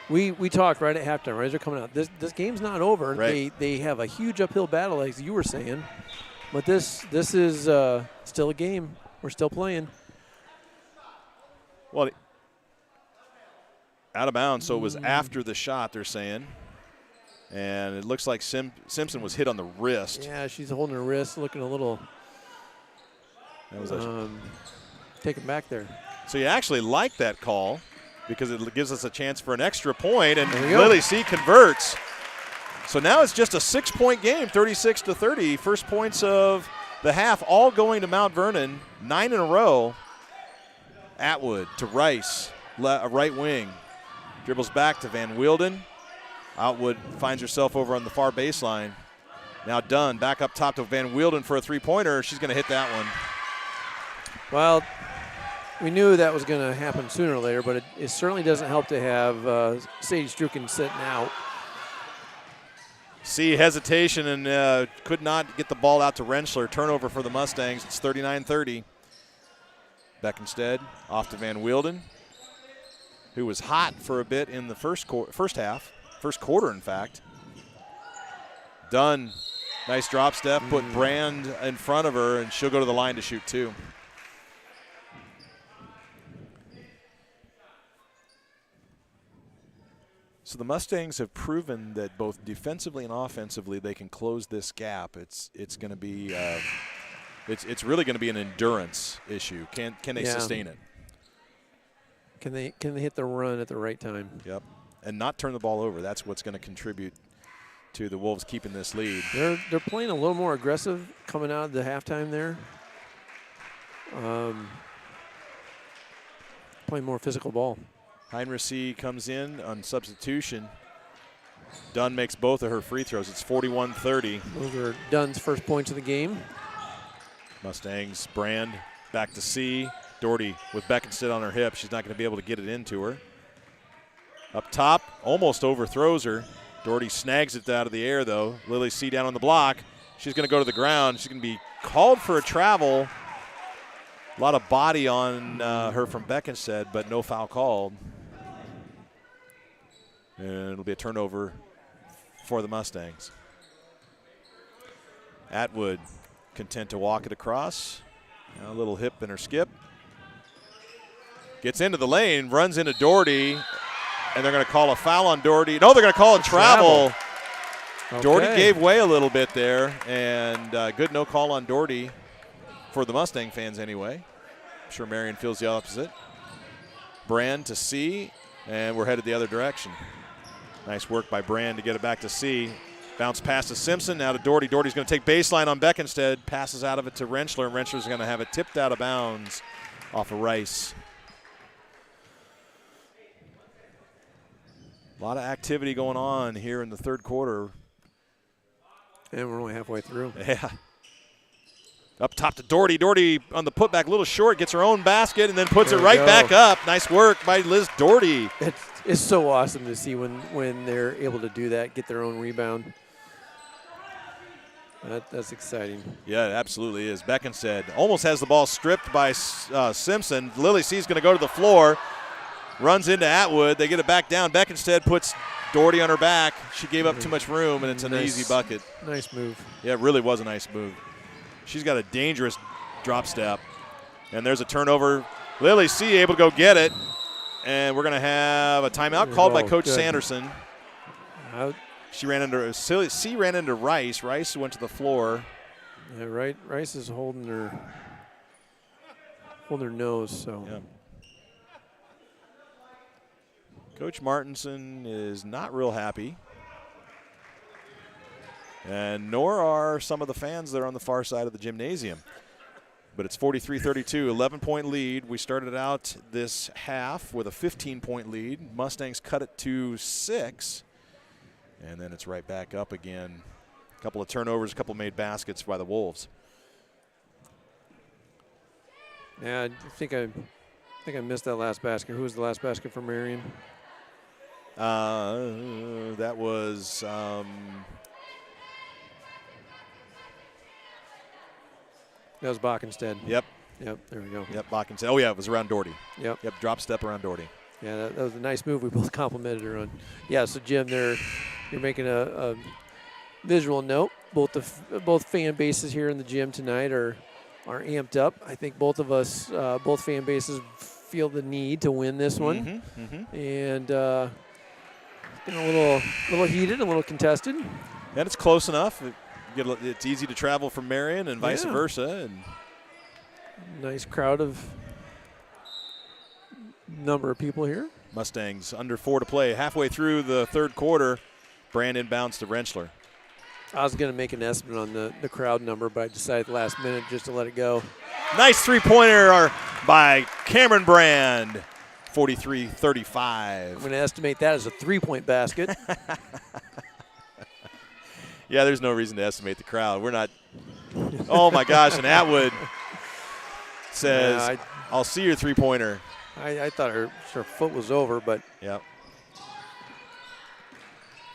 [SPEAKER 4] We talked right at halftime. Right, they're coming out. This game's not over.
[SPEAKER 1] Right.
[SPEAKER 4] They have a huge uphill battle, as you were saying. But this is still a game. We're still playing.
[SPEAKER 1] Well, out of bounds, so it was after the shot, they're saying. And it looks like Simpson was hit on the wrist.
[SPEAKER 4] Yeah, she's holding her wrist, looking a little
[SPEAKER 1] That was
[SPEAKER 4] take him back there.
[SPEAKER 1] So you actually like that call because it gives us a chance for an extra point, and
[SPEAKER 4] There you go.
[SPEAKER 1] Lily C converts. So now it's just a 6-point game, 36-30. First points of the half all going to Mount Vernon, 9 in a row. Atwood to Rice, right wing. Dribbles back to Van Wielden. Atwood finds herself over on the far baseline. Now Dunn back up top to Van Wielden for a three-pointer. She's going to hit that one.
[SPEAKER 4] Well, we knew that was going to happen sooner or later, but it certainly doesn't help to have Sadie Strukin sitting out.
[SPEAKER 1] See hesitation and could not get the ball out to Rentschler. Turnover for the Mustangs. It's 39-30. Beckenstead off to Van Wielden, who was hot for a bit in the first quarter, in fact. Dunn, nice drop step, put Brand in front of her, and she'll go to the line to shoot two. So the Mustangs have proven that both defensively and offensively they can close this gap. It's going to be it's really going to be an endurance issue. Can they sustain it?
[SPEAKER 4] Can they hit the run at the right time?
[SPEAKER 1] Yep, and not turn the ball over. That's what's going to contribute to the Wolves keeping this lead.
[SPEAKER 4] They're playing a little more aggressive coming out of the halftime there. Playing more physical ball.
[SPEAKER 1] Heinrich C comes in on substitution. Dunn makes both of her free throws. It's 41-30.
[SPEAKER 4] Those are Dunn's first points of the game.
[SPEAKER 1] Mustangs, Brand back to C. Doherty with Beckenstead on her hip. She's not going to be able to get it into her. Up top, almost overthrows her. Doherty snags it out of the air, though. Lily C down on the block. She's going to go to the ground. She's going to be called for a travel. A lot of body on her from Beckenstead, but no foul called. And it'll be a turnover for the Mustangs. Atwood content to walk it across. Now a little hip in her skip. Gets into the lane, runs into Doherty, and they're going to call a foul on Doherty. No, they're going to call a travel.
[SPEAKER 4] Okay.
[SPEAKER 1] Doherty gave way a little bit there, and good no call on Doherty for the Mustang fans anyway. I'm sure Marion feels the opposite. Brand to C, and we're headed the other direction. Nice work by Brand to get it back to C. Bounce pass to Simpson, now to Doherty. Doherty's going to take baseline on Beckenstead, passes out of it to Rentschler, and Rentschler's going to have it tipped out of bounds off of Rice. A lot of activity going on here in the third quarter.
[SPEAKER 4] And we're only halfway through.
[SPEAKER 1] Yeah. Up top to Doherty. Doherty on the putback, a little short, gets her own basket, and then puts it right back up. Nice work by Liz Doherty.
[SPEAKER 4] It's so awesome to see when they're able to do that, get their own rebound. That's exciting.
[SPEAKER 1] Yeah, it absolutely is. Beckenstead almost has the ball stripped by Simpson. Lily C's going to go to the floor. Runs into Atwood. They get it back down. Beckenstead puts Doherty on her back. She gave up too much room, and it's an easy bucket.
[SPEAKER 4] Nice move.
[SPEAKER 1] Yeah, it really was a nice move. She's got a dangerous drop step. And there's a turnover. Lily C able to go get it. And we're going to have a timeout called by Coach Sanderson. C ran into Rice. Rice went to the floor.
[SPEAKER 4] Yeah, right. Rice is holding her nose. So.
[SPEAKER 1] Yeah. Coach Martinson is not real happy. And nor are some of the fans that are on the far side of the gymnasium. But it's 43-32, 11-point lead. We started out this half with a 15-point lead. Mustangs cut it to 6. And then it's right back up again. A couple of turnovers, a couple made baskets by the Wolves.
[SPEAKER 4] Yeah, I think I missed that last basket. Who was the last basket for Marion?
[SPEAKER 1] That was
[SPEAKER 4] That was Bockenstead.
[SPEAKER 1] Yep,
[SPEAKER 4] there we go.
[SPEAKER 1] Yep, Bockenstead. Oh, yeah, it was around Doherty.
[SPEAKER 4] Yep,
[SPEAKER 1] drop step around Doherty.
[SPEAKER 4] Yeah, that was a nice move. We both complimented her on. Yeah, so Jim, you're making a visual note. Both fan bases here in the gym tonight are amped up. I think both of us, both fan bases, feel the need to win this one, and been a little heated, a little contested.
[SPEAKER 1] And it's close enough. It's easy to travel from Marion and vice versa. And
[SPEAKER 4] Nice crowd of number of people here.
[SPEAKER 1] Mustangs under 4 to play. Halfway through the third quarter, Brandon bounced to Rentschler.
[SPEAKER 4] I was going to make an estimate on the crowd number, but I decided last minute just to let it go.
[SPEAKER 1] Nice three-pointer by Cameron Brand, 43-35.
[SPEAKER 4] I'm going to estimate that as a 3-point basket.
[SPEAKER 1] Yeah, there's no reason to estimate the crowd. We're not. Oh, my gosh, and Atwood says, I'll see your three-pointer.
[SPEAKER 4] I thought her foot was over, but.
[SPEAKER 1] Yep.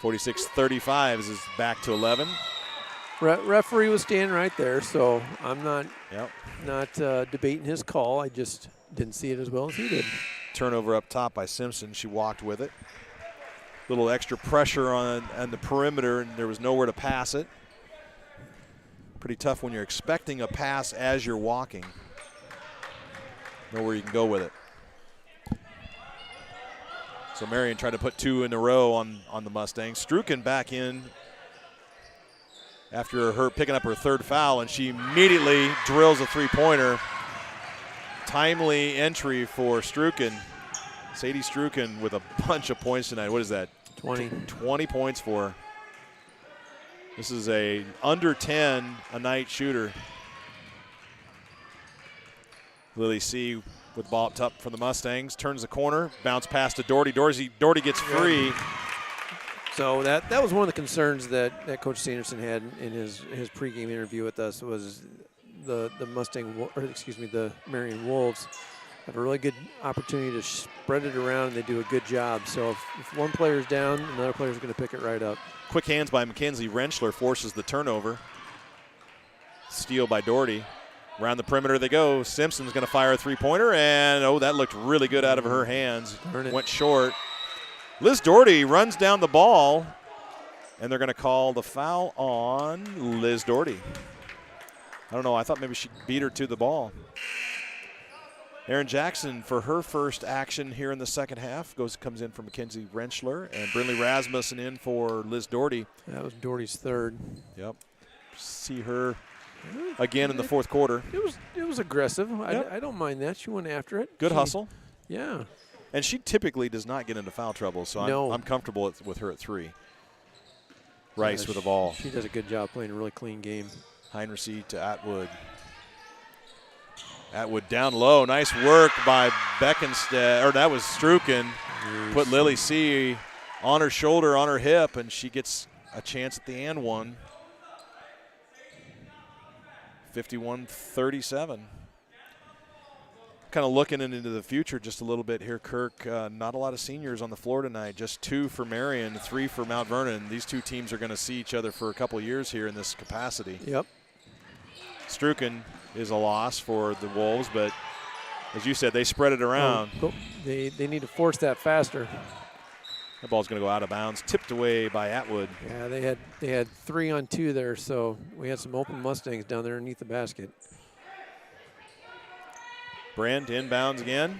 [SPEAKER 1] 46-35 is back to 11.
[SPEAKER 4] Referee was standing right there, so I'm not debating his call. I just didn't see it as well as he did.
[SPEAKER 1] Turnover up top by Simpson. She walked with it. Little extra pressure on the perimeter, and there was nowhere to pass it. Pretty tough when you're expecting a pass as you're walking. Nowhere you can go with it. So Marion tried to put 2 in a row on the Mustangs. Struken back in after her picking up her third foul, and she immediately drills a three-pointer. Timely entry for Struken. Sadie Struken with a bunch of points tonight. What is that?
[SPEAKER 4] 20.
[SPEAKER 1] 20 points for her. This is a under 10 a night shooter. Lily C with ball up top for the Mustangs. Turns the corner, bounce pass to Doherty. Doherty gets free.
[SPEAKER 4] So that was one of the concerns that Coach Sanderson had in his pregame interview with us was the Marion Wolves have a really good opportunity to spread it around, and they do a good job. So if one player's down, another player's going to pick it right up.
[SPEAKER 1] Quick hands by Mackenzie Rentschler forces the turnover. Steal by Doherty. Around the perimeter they go. Simpson's going to fire a three-pointer, and that looked really good out of her hands. Went short. Liz Doherty runs down the ball, and they're going to call the foul on Liz Doherty. I don't know. I thought maybe she beat her to the ball. Erin Jackson for her first action here in the second half comes in for Mackenzie Rentschler, and Brinley Rasmussen in for Liz Doherty.
[SPEAKER 4] That was Doherty's third.
[SPEAKER 1] Yep. See her again in the fourth quarter.
[SPEAKER 4] It was aggressive.
[SPEAKER 1] Yep.
[SPEAKER 4] I don't mind that. She went after it.
[SPEAKER 1] Good hustle.
[SPEAKER 4] Yeah.
[SPEAKER 1] And she typically does not get into foul trouble, so I'm comfortable with her at 3. Rice with the ball.
[SPEAKER 4] She does a good job playing a really clean game.
[SPEAKER 1] Heinrichs to Atwood. Atwood down low. Nice work by Beckenstead. Or that was Struken. Put Lily C on her shoulder, on her hip, and she gets a chance at the and one. 51-37. Kind of looking into the future just a little bit here, Kirk. Not a lot of seniors on the floor tonight. Just 2 for Marion, 3 for Mount Vernon. These two teams are going to see each other for a couple of years here in this capacity.
[SPEAKER 4] Yep.
[SPEAKER 1] Struken is a loss for the Wolves, but as you said, they spread it around.
[SPEAKER 4] They need to force that faster.
[SPEAKER 1] The ball's going to go out of bounds, tipped away by Atwood.
[SPEAKER 4] Yeah, they had 3 on 2 there, so we had some open Mustangs down there underneath the basket.
[SPEAKER 1] Brand inbounds again.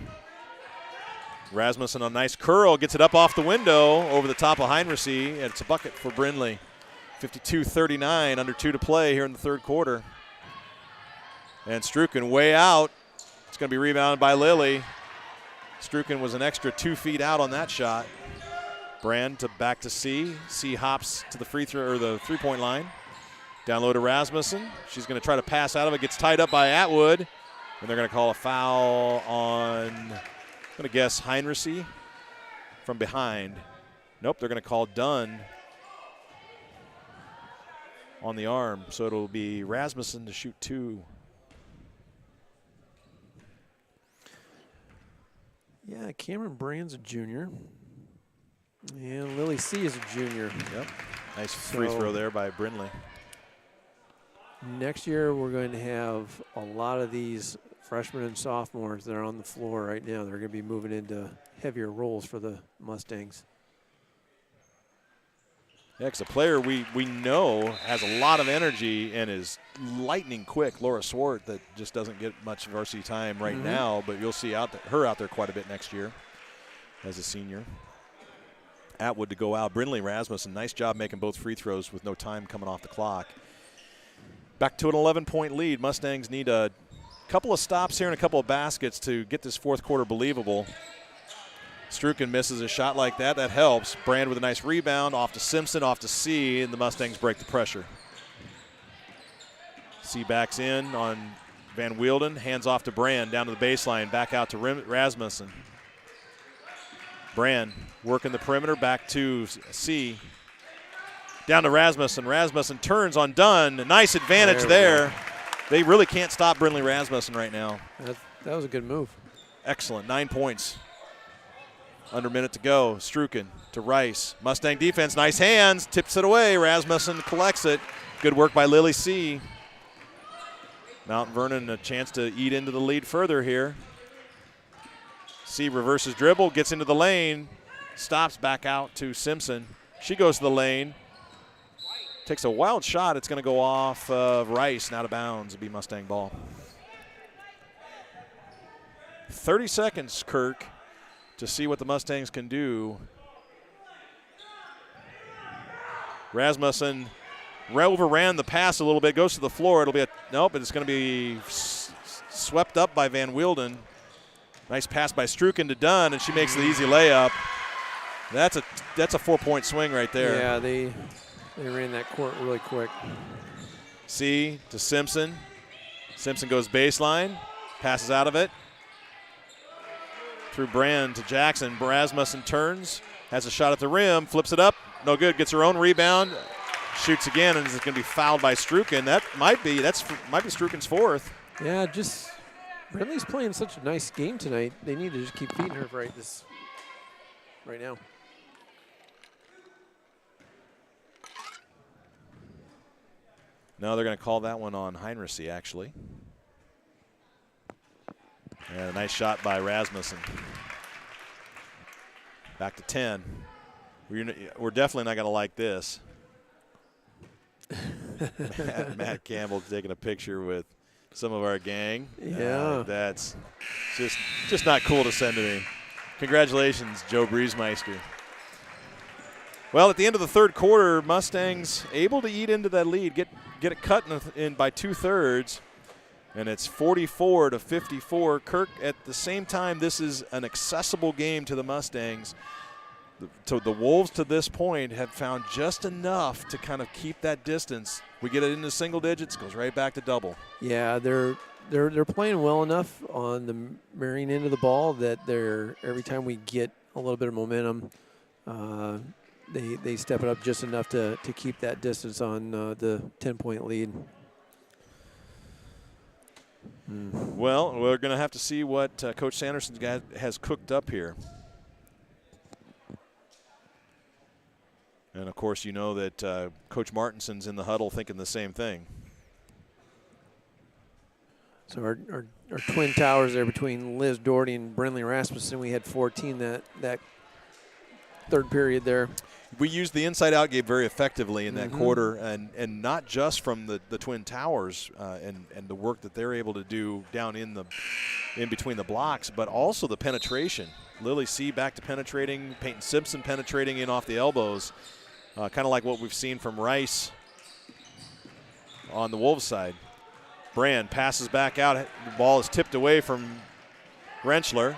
[SPEAKER 1] Rasmussen on a nice curl, gets it up off the window over the top of Heinrichs, and it's a bucket for Brindley. 52-39, under 2 to play here in the third quarter. And Struken way out. It's going to be rebounded by Lily. Struken was an extra 2 feet out on that shot. Brand back to C. C hops to the free throw or the three-point line. Down low to Rasmussen. She's going to try to pass out of it. Gets tied up by Atwood. And they're going to call a foul on, I'm going to guess, Heinrichs from behind. Nope, they're going to call Dunn on the arm. So it'll be Rasmussen to shoot 2.
[SPEAKER 4] Yeah, Cameron Brand's a junior. And Lily C is a junior.
[SPEAKER 1] Yep. Nice free throw there by Brindley.
[SPEAKER 4] Next year we're going to have a lot of these freshmen and sophomores that are on the floor right now. They're going to be moving into heavier roles for the Mustangs.
[SPEAKER 1] Yeah, because a player we know has a lot of energy and is lightning quick, Laura Swart, that just doesn't get much varsity time right now, but you'll see her out there quite a bit next year as a senior. Atwood to go out. Brinley Rasmussen, nice job making both free throws with no time coming off the clock. Back to an 11-point lead. Mustangs need a couple of stops here and a couple of baskets to get this fourth quarter believable. Strukin misses a shot like that. That helps. Brand with a nice rebound. Off to Simpson, off to C, and the Mustangs break the pressure. C backs in on Van Wielden. Hands off to Brand, down to the baseline. Back out to Rasmussen. Brand working the perimeter. Back to C. Down to Rasmussen. Rasmussen turns on Dunn. Nice advantage there. They really can't stop Brindley Rasmussen right now.
[SPEAKER 4] That was a good move.
[SPEAKER 1] Excellent. 9 points. Under a minute to go. Strukin to Rice. Mustang defense, nice hands. Tips it away. Rasmussen collects it. Good work by Lily C. Mount Vernon a chance to eat into the lead further here. C reverses dribble, gets into the lane. Stops back out to Simpson. She goes to the lane. Takes a wild shot. It's going to go off of Rice and out of bounds. It'll be Mustang ball. 30 seconds, Kirk, to see what the Mustangs can do. Rasmussen overran the pass a little bit, goes to the floor. It'll be nope, it's going to be swept up by Van Wielden. Nice pass by Strukin to Dunn, and she makes the easy layup. That's a 4-point swing right there.
[SPEAKER 4] Yeah, they ran that court really quick.
[SPEAKER 1] C to Simpson. Simpson goes baseline, passes out of it. Through Brand to Jackson. Rasmussen turns, has a shot at the rim, flips it up, no good, gets her own rebound, shoots again, and is going to be fouled by Strukin. That might be Strukin's fourth.
[SPEAKER 4] Yeah, just Brindley's playing such a nice game tonight. They need to just keep feeding her right now.
[SPEAKER 1] No, they're going to call that one on Heinrichsey, actually. Yeah, a nice shot by Rasmussen. Back to 10. We're definitely not going to like this. Matt Campbell taking a picture with some of our gang.
[SPEAKER 4] Yeah.
[SPEAKER 1] That's just not cool to send to me. Congratulations, Joe Briesmeister. Well, at the end of the third quarter, Mustangs able to eat into that lead, get it cut in by 2/3, and it's 44-54. Kirk, at the same time, this is an accessible game to the Mustangs. So the Wolves to this point have found just enough to kind of keep that distance. We get it into single digits, goes right back to double.
[SPEAKER 4] Yeah, they're playing well enough on the Marion end of the ball that every time we get a little bit of momentum, they step it up just enough to keep that distance on the 10-point lead.
[SPEAKER 1] Well, we're going to have to see what Coach Sanderson's guy has cooked up here. And, of course, you know that Coach Martinson's in the huddle thinking the same thing.
[SPEAKER 4] So our twin towers there between Liz Doherty and Brindley Rasmussen, we had 14 that third period there.
[SPEAKER 1] We used the inside-out game very effectively in that quarter, and not just from the Twin Towers and the work that they're able to do down in between the blocks, but also the penetration. Lily C back to penetrating, Peyton Simpson penetrating in off the elbows, kind of like what we've seen from Rice on the Wolves side. Brand passes back out. The ball is tipped away from Rentschler.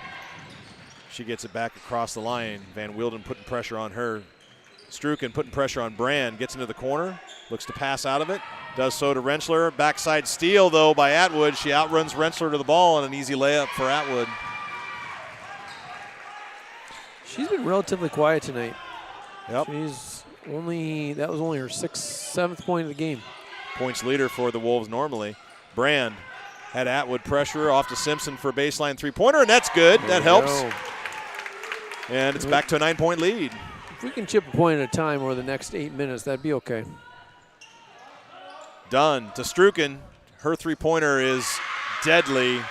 [SPEAKER 1] She gets it back across the line. Van Wielden putting pressure on her. Strukin putting pressure on Brand. Gets into the corner. Looks to pass out of it. Does so to Rentschler. Backside steal, though, by Atwood. She outruns Rentschler to the ball, and an easy layup for Atwood.
[SPEAKER 4] She's been relatively quiet tonight.
[SPEAKER 1] Yep.
[SPEAKER 4] That was only her 7th point of the game.
[SPEAKER 1] Points leader for the Wolves normally. Brand had Atwood pressure off to Simpson for a baseline three-pointer, and that's good. That helps. And it's back to a 9-point lead.
[SPEAKER 4] If we can chip a point at a time over the next 8 minutes, that'd be okay.
[SPEAKER 1] Dunn to Strukin. Her three-pointer is deadly.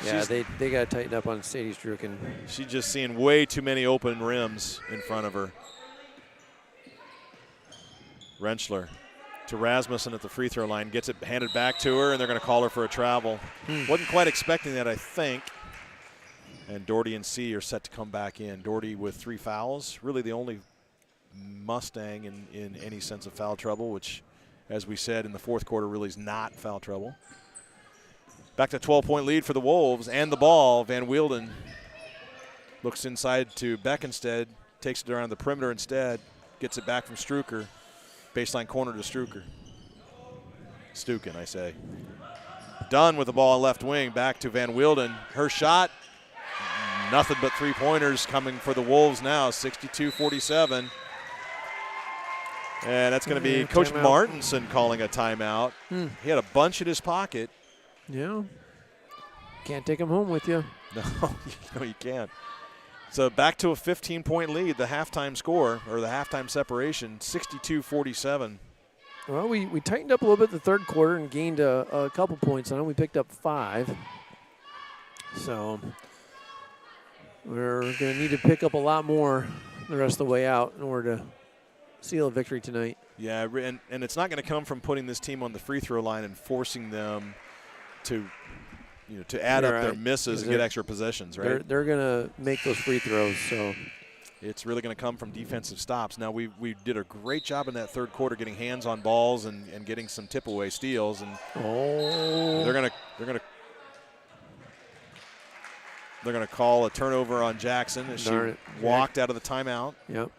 [SPEAKER 4] Yeah, they got to tighten up on Sadie Strukin.
[SPEAKER 1] She's just seeing way too many open rims in front of her. Rentschler to Rasmussen at the free throw line. Gets it handed back to her, and they're going to call her for a travel. Wasn't quite expecting that, I think. And Doherty and C are set to come back in. Doherty with 3 fouls. Really the only Mustang in any sense of foul trouble, which, as we said, in the fourth quarter really is not foul trouble. Back to 12-point lead for the Wolves and the ball. Van Wielden looks inside to Beckenstead, takes it around the perimeter instead, gets it back from Struker. Baseline corner to Struker. Stukin, I say. Dunn with the ball on left wing, back to Van Wielden. Her shot, nothing but three-pointers coming for the Wolves now, 62-47. And that's going to be Coach Martinson calling a timeout. He had a bunch in his pocket.
[SPEAKER 4] Yeah. Can't take them home with you.
[SPEAKER 1] No, you can't. So back to a 15-point lead, the halftime score, or the halftime separation, 62-47.
[SPEAKER 4] Well, we tightened up a little bit the third quarter and gained a couple points on them. We picked up 5. So we're going to need to pick up a lot more the rest of the way out in order to seal a victory tonight.
[SPEAKER 1] Yeah, and it's not going to come from putting this team on the free throw line and forcing them to add up their misses and get extra possessions, right?
[SPEAKER 4] They're going to make those free throws, so
[SPEAKER 1] it's really going to come from defensive stops. Now we did a great job in that third quarter getting hands on balls and getting some tip away steals, and they're going to call a turnover on Jackson as she walked out of the timeout.
[SPEAKER 4] Yep.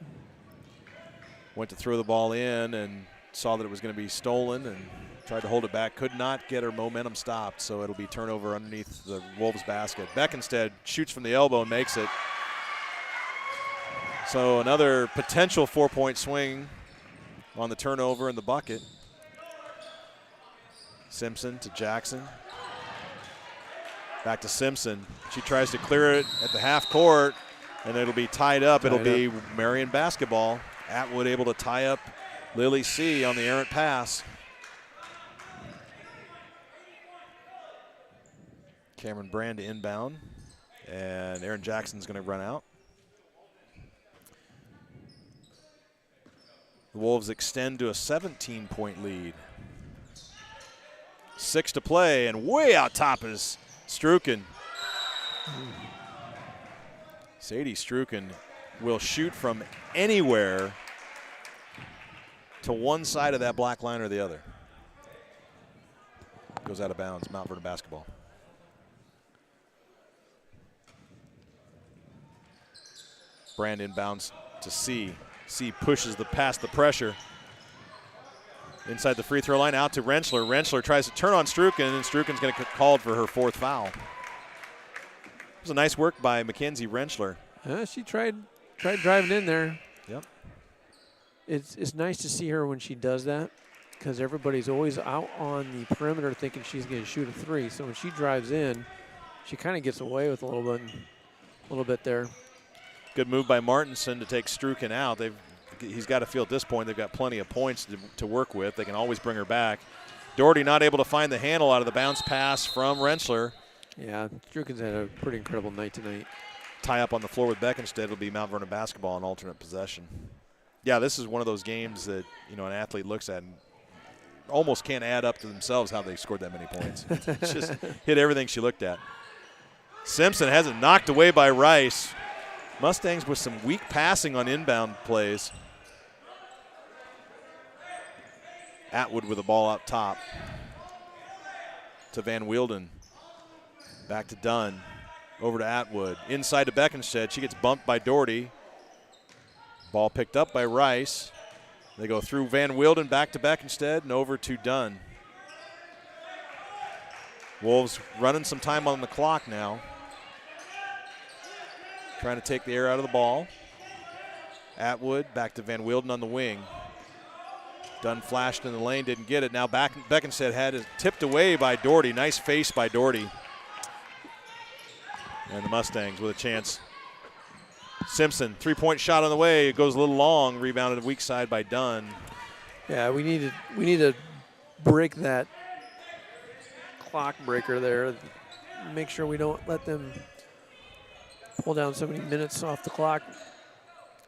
[SPEAKER 1] Went to throw the ball in and saw that it was going to be stolen and tried to hold it back. Could not get her momentum stopped, so it'll be turnover underneath the Wolves basket. Beckenstead shoots from the elbow and makes it. So another potential 4-point swing on the turnover in the bucket. Simpson to Jackson. Back to Simpson. She tries to clear it at the half court, and it'll be tied up. It'll be Marion basketball. Atwood able to tie up Lily C. on the errant pass. Cameron Brand to inbound, and Aaron Jackson's going to run out. The Wolves extend to a 17-point lead. 6 to play, and way out top is Strukin. Sadie Strukin will shoot from anywhere to one side of that black line or the other. Goes out of bounds, Mount Vernon basketball. Brand inbounds to C. C pushes past the pressure. Inside the free throw line, out to Rentschler. Rentschler tries to turn on Strukin, and Strukin's going to get called for her 4th foul. It was a nice work by Mackenzie Rentschler.
[SPEAKER 4] She tried driving in there.
[SPEAKER 1] Yep.
[SPEAKER 4] It's nice to see her when she does that, because everybody's always out on the perimeter thinking she's going to shoot a 3. So when she drives in, she kind of gets away with a little bit there.
[SPEAKER 1] Good move by Martinson to take Strukin out. He's got to feel at this point they've got plenty of points to work with. They can always bring her back. Doherty not able to find the handle out of the bounce pass from Rentschler.
[SPEAKER 4] Yeah, Strukin's had a pretty incredible night tonight.
[SPEAKER 1] Tie up on the floor with Beckenstead will be Mount Vernon basketball on alternate possession. Yeah, this is one of those games that an athlete looks at and almost can't add up to themselves how they scored that many points. It's just hit everything she looked at. Simpson has it knocked away by Rice. Mustangs with some weak passing on inbound plays. Atwood with the ball up top to Van Wielden. Back to Dunn. Over to Atwood. Inside to Beckenstead. She gets bumped by Doherty. Ball picked up by Rice. They go through Van Wielden back to Beckenstead and over to Dunn. Wolves running some time on the clock now. Trying to take the air out of the ball. Atwood back to Van Wielden on the wing. Dunn flashed in the lane, didn't get it. Now Beckenstead had it tipped away by Doherty. Nice face by Doherty. And the Mustangs with a chance. Simpson, 3-point shot on the way. It goes a little long. Rebounded weak side by Dunn.
[SPEAKER 4] Yeah, we need to break that clock breaker there. Make sure we don't let them pull down so many minutes off the clock.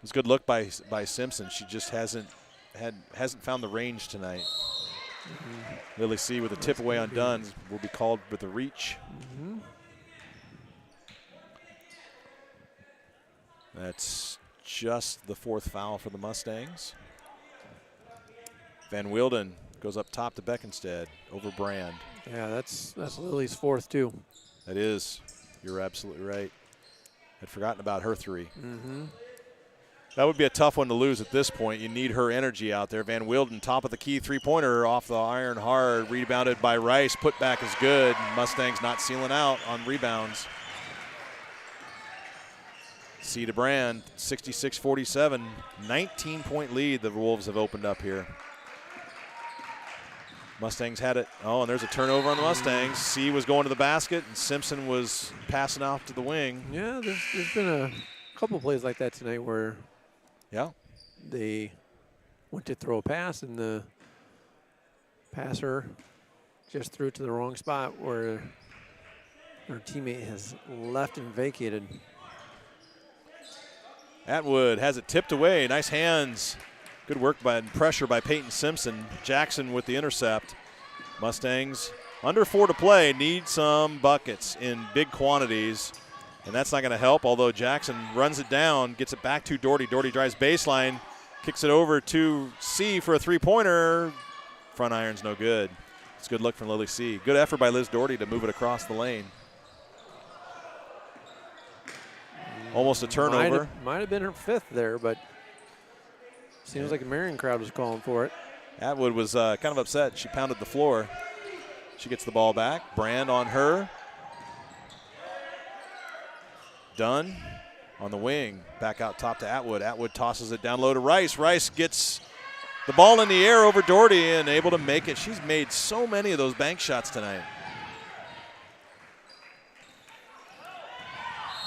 [SPEAKER 1] It's a good look by Simpson. She just hasn't found the range tonight. Lily C with a tip away on Dunn will be called with a reach. That's just the 4th foul for the Mustangs. Van Wielden Goes up top to Beckenstead over Brand.
[SPEAKER 4] Yeah, that's Lily's fourth, too.
[SPEAKER 1] That is. You're absolutely right. I'd forgotten about her three.
[SPEAKER 4] Mm-hmm.
[SPEAKER 1] That would be a tough one to lose at this point. You need her energy out there. Van Wilden, top of the key, three-pointer off the iron hard. Rebounded by Rice. Put back is good. Mustangs not sealing out on rebounds. C to Brand, 66-47. 19-point lead the Wolves have opened up here. Mustangs had it. Oh, and there's a turnover on the Mustangs. C was going to the basket, and Simpson was passing off to the wing.
[SPEAKER 4] Yeah, there's been a couple plays like that tonight where they went to throw a pass, and the passer just threw it to the wrong spot where their teammate has left and vacated.
[SPEAKER 1] Atwood has it tipped away. Nice hands. Good work and pressure by Peyton Simpson. Jackson with the intercept. Mustangs under 4 to play. Need some buckets in big quantities. And that's not going to help, although Jackson runs it down, gets it back to Doherty. Doherty drives baseline, kicks it over to C for a three-pointer. Front iron's no good. It's a good look from Lily C. Good effort by Liz Doherty to move it across the lane. Almost a turnover.
[SPEAKER 4] Might have been her fifth there, but seems like the Marion crowd was calling for it.
[SPEAKER 1] Atwood was kind of upset. She pounded the floor. She gets the ball back. Brand on her. Dunn on the wing. Back out top to Atwood. Atwood tosses it down low to Rice. Rice gets the ball in the air over Doherty and able to make it. She's made so many of those bank shots tonight.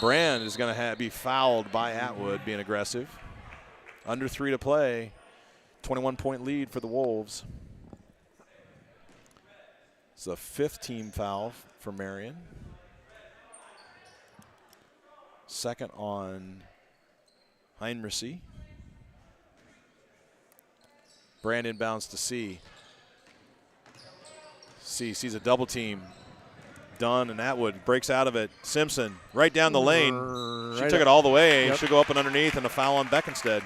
[SPEAKER 1] Brand is going to be fouled by Atwood being aggressive. Under 3 to play. 21-point lead for the Wolves. It's the 5th team foul for Marion. Second on Heinrichsey. Brand inbounds to C. C sees a double team. Dunn and Atwood breaks out of it. Simpson right down the lane. She took it all the way.
[SPEAKER 4] Yep.
[SPEAKER 1] She'll go up and underneath, and a foul on Beckenstead.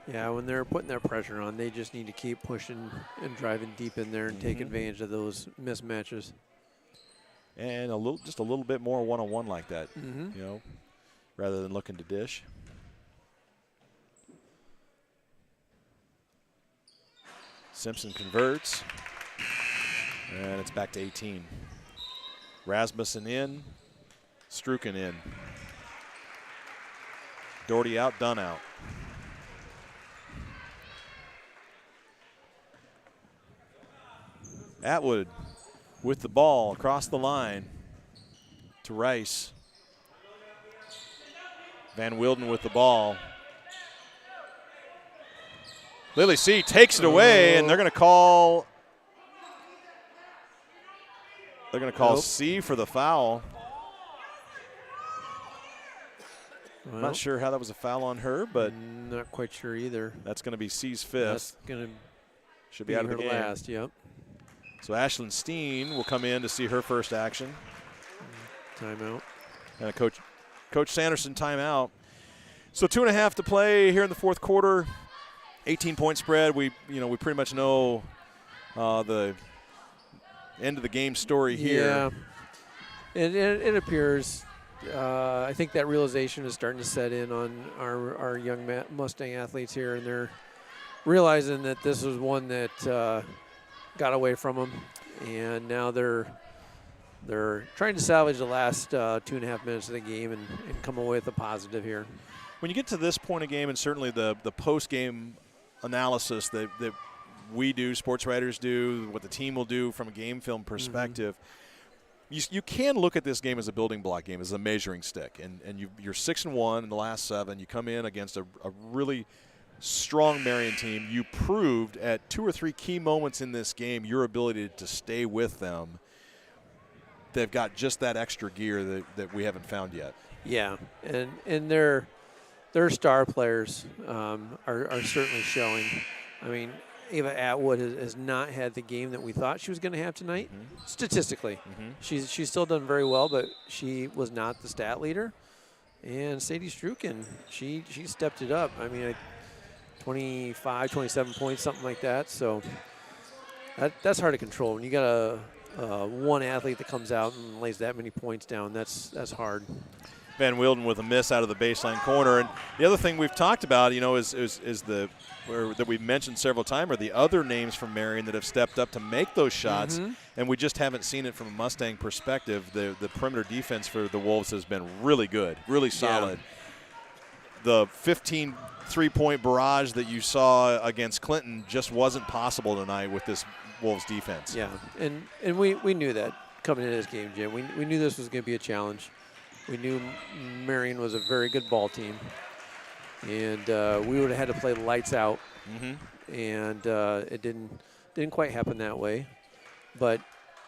[SPEAKER 4] Yeah, when they're putting their pressure on, they just need to keep pushing and driving deep in there and take advantage of those mismatches.
[SPEAKER 1] And just a little bit more one-on-one like that, rather than looking to dish. Simpson converts, and it's back to 18. Rasmussen in, Struken in. Doherty out, Dunn out. Atwood with the ball across the line to Rice. Van Wilden with the ball. Lily C takes it away, and they're going to call. They're going to call C for the foul.
[SPEAKER 4] Well,
[SPEAKER 1] I'm not sure how that was a foul on her, but
[SPEAKER 4] not quite sure either.
[SPEAKER 1] that's going to be C's 5th.
[SPEAKER 4] That's going to
[SPEAKER 1] Should be out of the
[SPEAKER 4] her
[SPEAKER 1] game.
[SPEAKER 4] last. Yep.
[SPEAKER 1] So Ashlyn Steen will come in to see her first action.
[SPEAKER 4] Timeout.
[SPEAKER 1] And Coach Sanderson timeout. So 2.5 to play here in the fourth quarter. 18-point spread. We pretty much know the end of the game story here.
[SPEAKER 4] Yeah, it appears. I think that realization is starting to set in on our young Mustang athletes here, and they're realizing that this was one that got away from them, and now they're trying to salvage the last 2.5 minutes of the game and come away with a positive here.
[SPEAKER 1] When you get to this point of game, and certainly the post-game analysis that we do, sports writers do, what the team will do from a game film perspective, you can look at this game as a building block game, as a measuring stick. And you're 6-1 in the last 7. You come in against a really strong Marion team. You proved at 2 or 3 key moments in this game your ability to stay with them. They've got just that extra gear that we haven't found yet.
[SPEAKER 4] Yeah, and their star players are certainly showing. I mean, Ava Atwood has not had the game that we thought she was going to have tonight. Statistically, she's still done very well, but she was not the stat leader. And Sadie Struken, she stepped it up. I mean, 25, 27 points, something like that. So that's hard to control. When you got one athlete that comes out and lays that many points down, that's hard.
[SPEAKER 1] Van Wilden with a miss out of the baseline corner. And the other thing we've talked about, is that we've mentioned several times are the other names from Marion that have stepped up to make those shots, and we just haven't seen it from a Mustang perspective. The perimeter defense for the Wolves has been really good, really solid. The 15 3-point barrage that you saw against Clinton just wasn't possible tonight with this Wolves defense.
[SPEAKER 4] Yeah, and we knew that coming into this game, Jim. We knew this was going to be a challenge. We knew Marion was a very good ball team, and we would have had to play lights out, and it didn't quite happen that way. But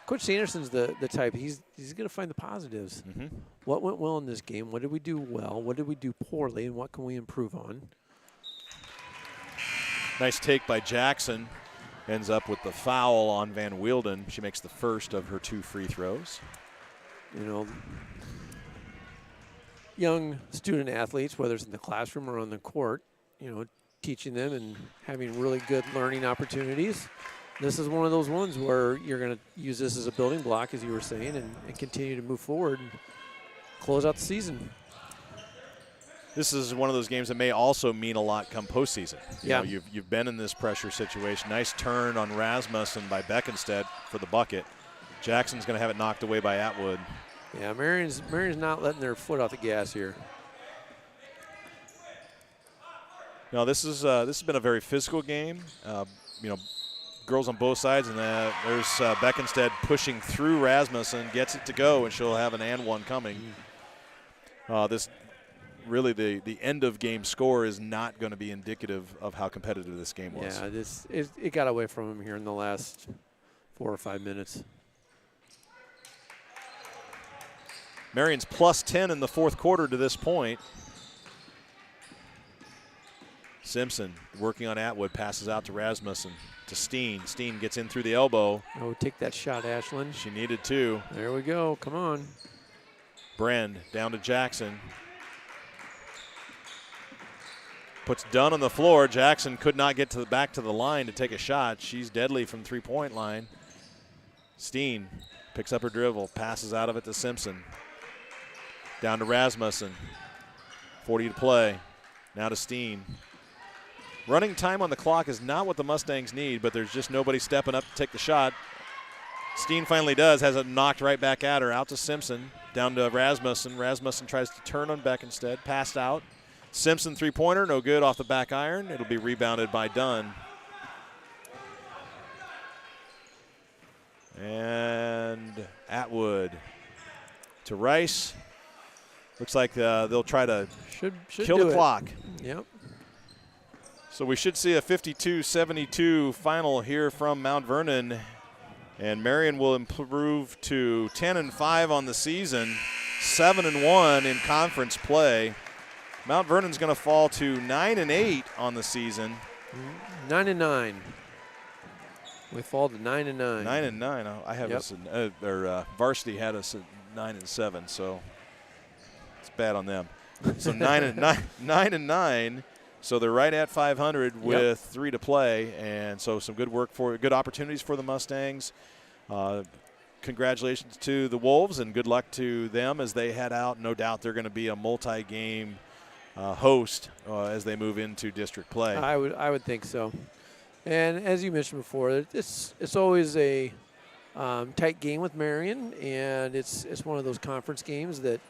[SPEAKER 4] Coach Sanderson's the type, he's going to find the positives. What went well in this game? What did we do well? What did we do poorly? And what can we improve on?
[SPEAKER 1] Nice take by Jackson. Ends up with the foul on Van Wilden. She makes the first of her 2 free throws. Young student athletes, whether it's in the classroom or on the court, teaching them and having really good learning opportunities. This is one of those ones where you're going to use this as a building block, as you were saying, and continue to move forward and close out the season. This is one of those games that may also mean a lot come postseason.
[SPEAKER 4] Yeah.
[SPEAKER 1] You've been in this pressure situation. Nice turn on Rasmussen by Beckenstead for the bucket. Jackson's going to have it knocked away by Atwood.
[SPEAKER 4] Yeah, Marion's not letting their foot off the gas here.
[SPEAKER 1] No, this has been a very physical game. Girls on both sides, and there's Beckenstead pushing through Rasmussen, gets it to go, and she'll have an and one coming. This really the end of game score is not going to be indicative of how competitive this game was.
[SPEAKER 4] Yeah, it got away from him here in the last 4 or 5 minutes.
[SPEAKER 1] Marion's plus 10 in the fourth quarter to this point. Simpson working on Atwood, passes out to Rasmussen, to Steen. Steen gets in through the elbow.
[SPEAKER 4] Oh, take that shot, Ashlyn.
[SPEAKER 1] She needed to.
[SPEAKER 4] There we go. Come on.
[SPEAKER 1] Brand down to Jackson. Puts Dunn on the floor. Jackson could not get back to the line to take a shot. She's deadly from three-point line. Steen picks up her dribble, passes out of it to Simpson. Down to Rasmussen. 40 to play. Now to Steen. Running time on the clock is not what the Mustangs need, but there's just nobody stepping up to take the shot. Steen finally does, has it knocked right back at her. Out to Simpson, down to Rasmussen. Rasmussen tries to turn on Beckenstead, passed out. Simpson three-pointer, no good off the back iron. It'll be rebounded by Dunn. And Atwood to Rice. Looks like they'll try to
[SPEAKER 4] should
[SPEAKER 1] kill the clock.
[SPEAKER 4] Yep.
[SPEAKER 1] So we should see a 52-72 final here from Mount Vernon. And Marion will improve to 10-5 on the season, 7-1 in conference play. Mount Vernon's going to fall to 9-8 on the season.
[SPEAKER 4] 9-9. We fall to 9-9.
[SPEAKER 1] 9-9. I have us, Varsity had us at 9-7, so it's bad on them. So 9-9. So they're right at 500 with 3 to play, and so some good opportunities for the Mustangs. Congratulations to the Wolves, and good luck to them as they head out. No doubt they're going to be a multi-game host as they move into district play.
[SPEAKER 4] I would think so. And as you mentioned before, it's always a tight game with Marion, and it's one of those conference games that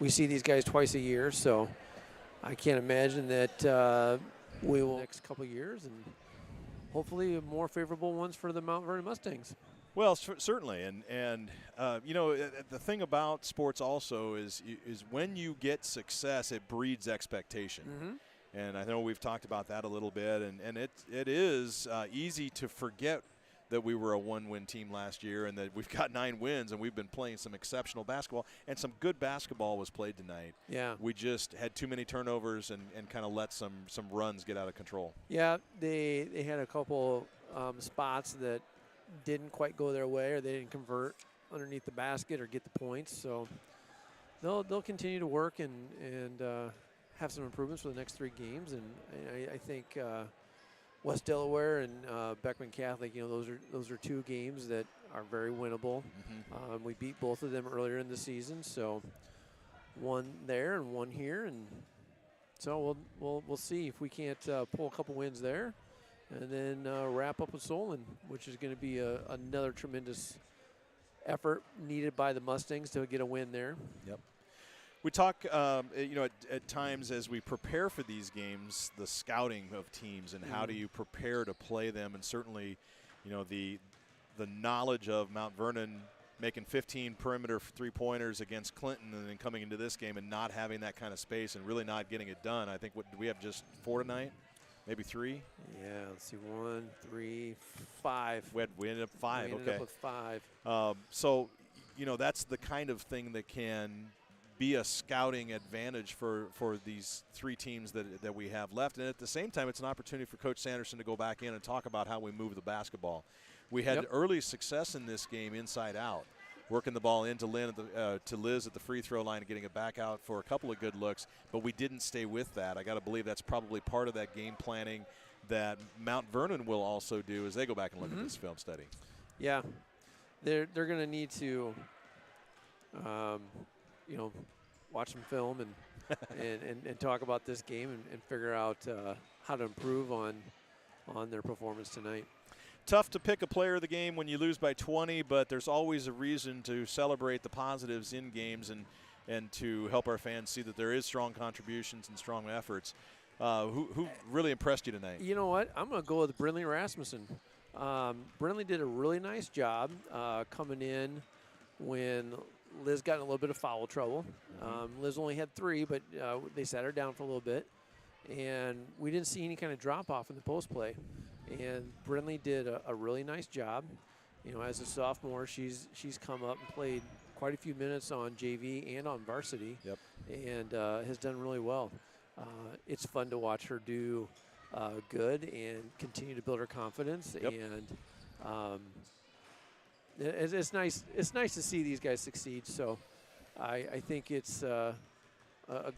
[SPEAKER 4] we see these guys twice a year. So I can't imagine that we will next couple of years, and hopefully more favorable ones for the Mount Vernon Mustangs.
[SPEAKER 1] Well, certainly, and the thing about sports also is when you get success, it breeds expectation. And I know we've talked about that a little bit, and it is easy to forget that we were a one-win team last year and that we've got 9 wins and we've been playing some exceptional basketball, and some good basketball was played tonight.
[SPEAKER 4] Yeah.
[SPEAKER 1] We just had too many turnovers and kind of let some runs get out of control.
[SPEAKER 4] Yeah, they had a couple spots that didn't quite go their way, or they didn't convert underneath the basket or get the points. So they'll continue to work and have some improvements for the next 3 games, and I think West Delaware and Beckman Catholic, those are 2 games that are very winnable. We beat both of them earlier in the season, so one there and one here, and so we'll see if we can't pull a couple wins there, and then wrap up with Solon, which is going to be another tremendous effort needed by the Mustangs to get a win there.
[SPEAKER 1] Yep. We talk, at times as we prepare for these games, the scouting of teams and how do you prepare to play them, and certainly, the knowledge of Mount Vernon making 15 perimeter 3-pointers against Clinton and then coming into this game and not having that kind of space and really not getting it done. I think, do we have just 4 tonight? Maybe 3?
[SPEAKER 4] Yeah, let's see, 1, 3, 5.
[SPEAKER 1] We ended up 5,
[SPEAKER 4] We ended up with 5.
[SPEAKER 1] So, that's the kind of thing that can be a scouting advantage for these 3 teams that we have left. And at the same time, it's an opportunity for Coach Sanderson to go back in and talk about how we move the basketball. We had early success in this game inside out, working the ball into Liz at the free throw line and getting it back out for a couple of good looks, but we didn't stay with that. I got to believe that's probably part of that game planning that Mount Vernon will also do as they go back and look at this film study.
[SPEAKER 4] Yeah, they're going to need to, watch some film and talk about this game and figure out how to improve on their performance tonight.
[SPEAKER 1] Tough to pick a player of the game when you lose by 20, but there's always a reason to celebrate the positives in games and to help our fans see that there is strong contributions and strong efforts. Who really impressed you tonight?
[SPEAKER 4] You know what? I'm going to go with Brindley Rasmussen. Brindley did a really nice job coming in when Liz got in a little bit of foul trouble. Liz only had 3, but they sat her down for a little bit. And we didn't see any kind of drop-off in the post play. And Brindley did a really nice job. As a sophomore, she's come up and played quite a few minutes on JV and on varsity. Yep. And has done really well. It's fun to watch her do good and continue to build her confidence. Yep. And it's nice. It's nice to see these guys succeed. So I think it's a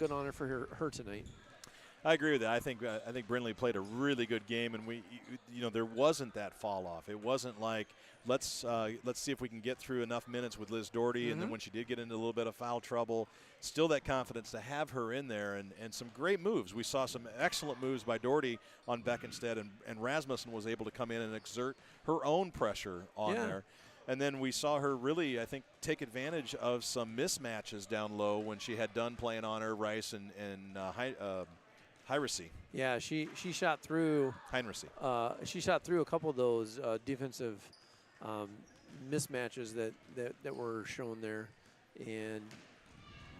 [SPEAKER 4] good honor for her tonight.
[SPEAKER 1] I agree with that. I think Brindley played a really good game, and there wasn't that fall off. It wasn't like let's see if we can get through enough minutes with Liz Doherty, and then when she did get into a little bit of foul trouble, still that confidence to have her in there, and some great moves. We saw some excellent moves by Doherty on Beckenstead, and Rasmussen was able to come in and exert her own pressure on there. And then we saw her really, I think, take advantage of some mismatches down low when she had done playing on her, Rice and Heinrichsey.
[SPEAKER 4] Yeah, she shot through.
[SPEAKER 1] Heinrichsey.
[SPEAKER 4] She shot through a couple of those defensive mismatches that were shown there, and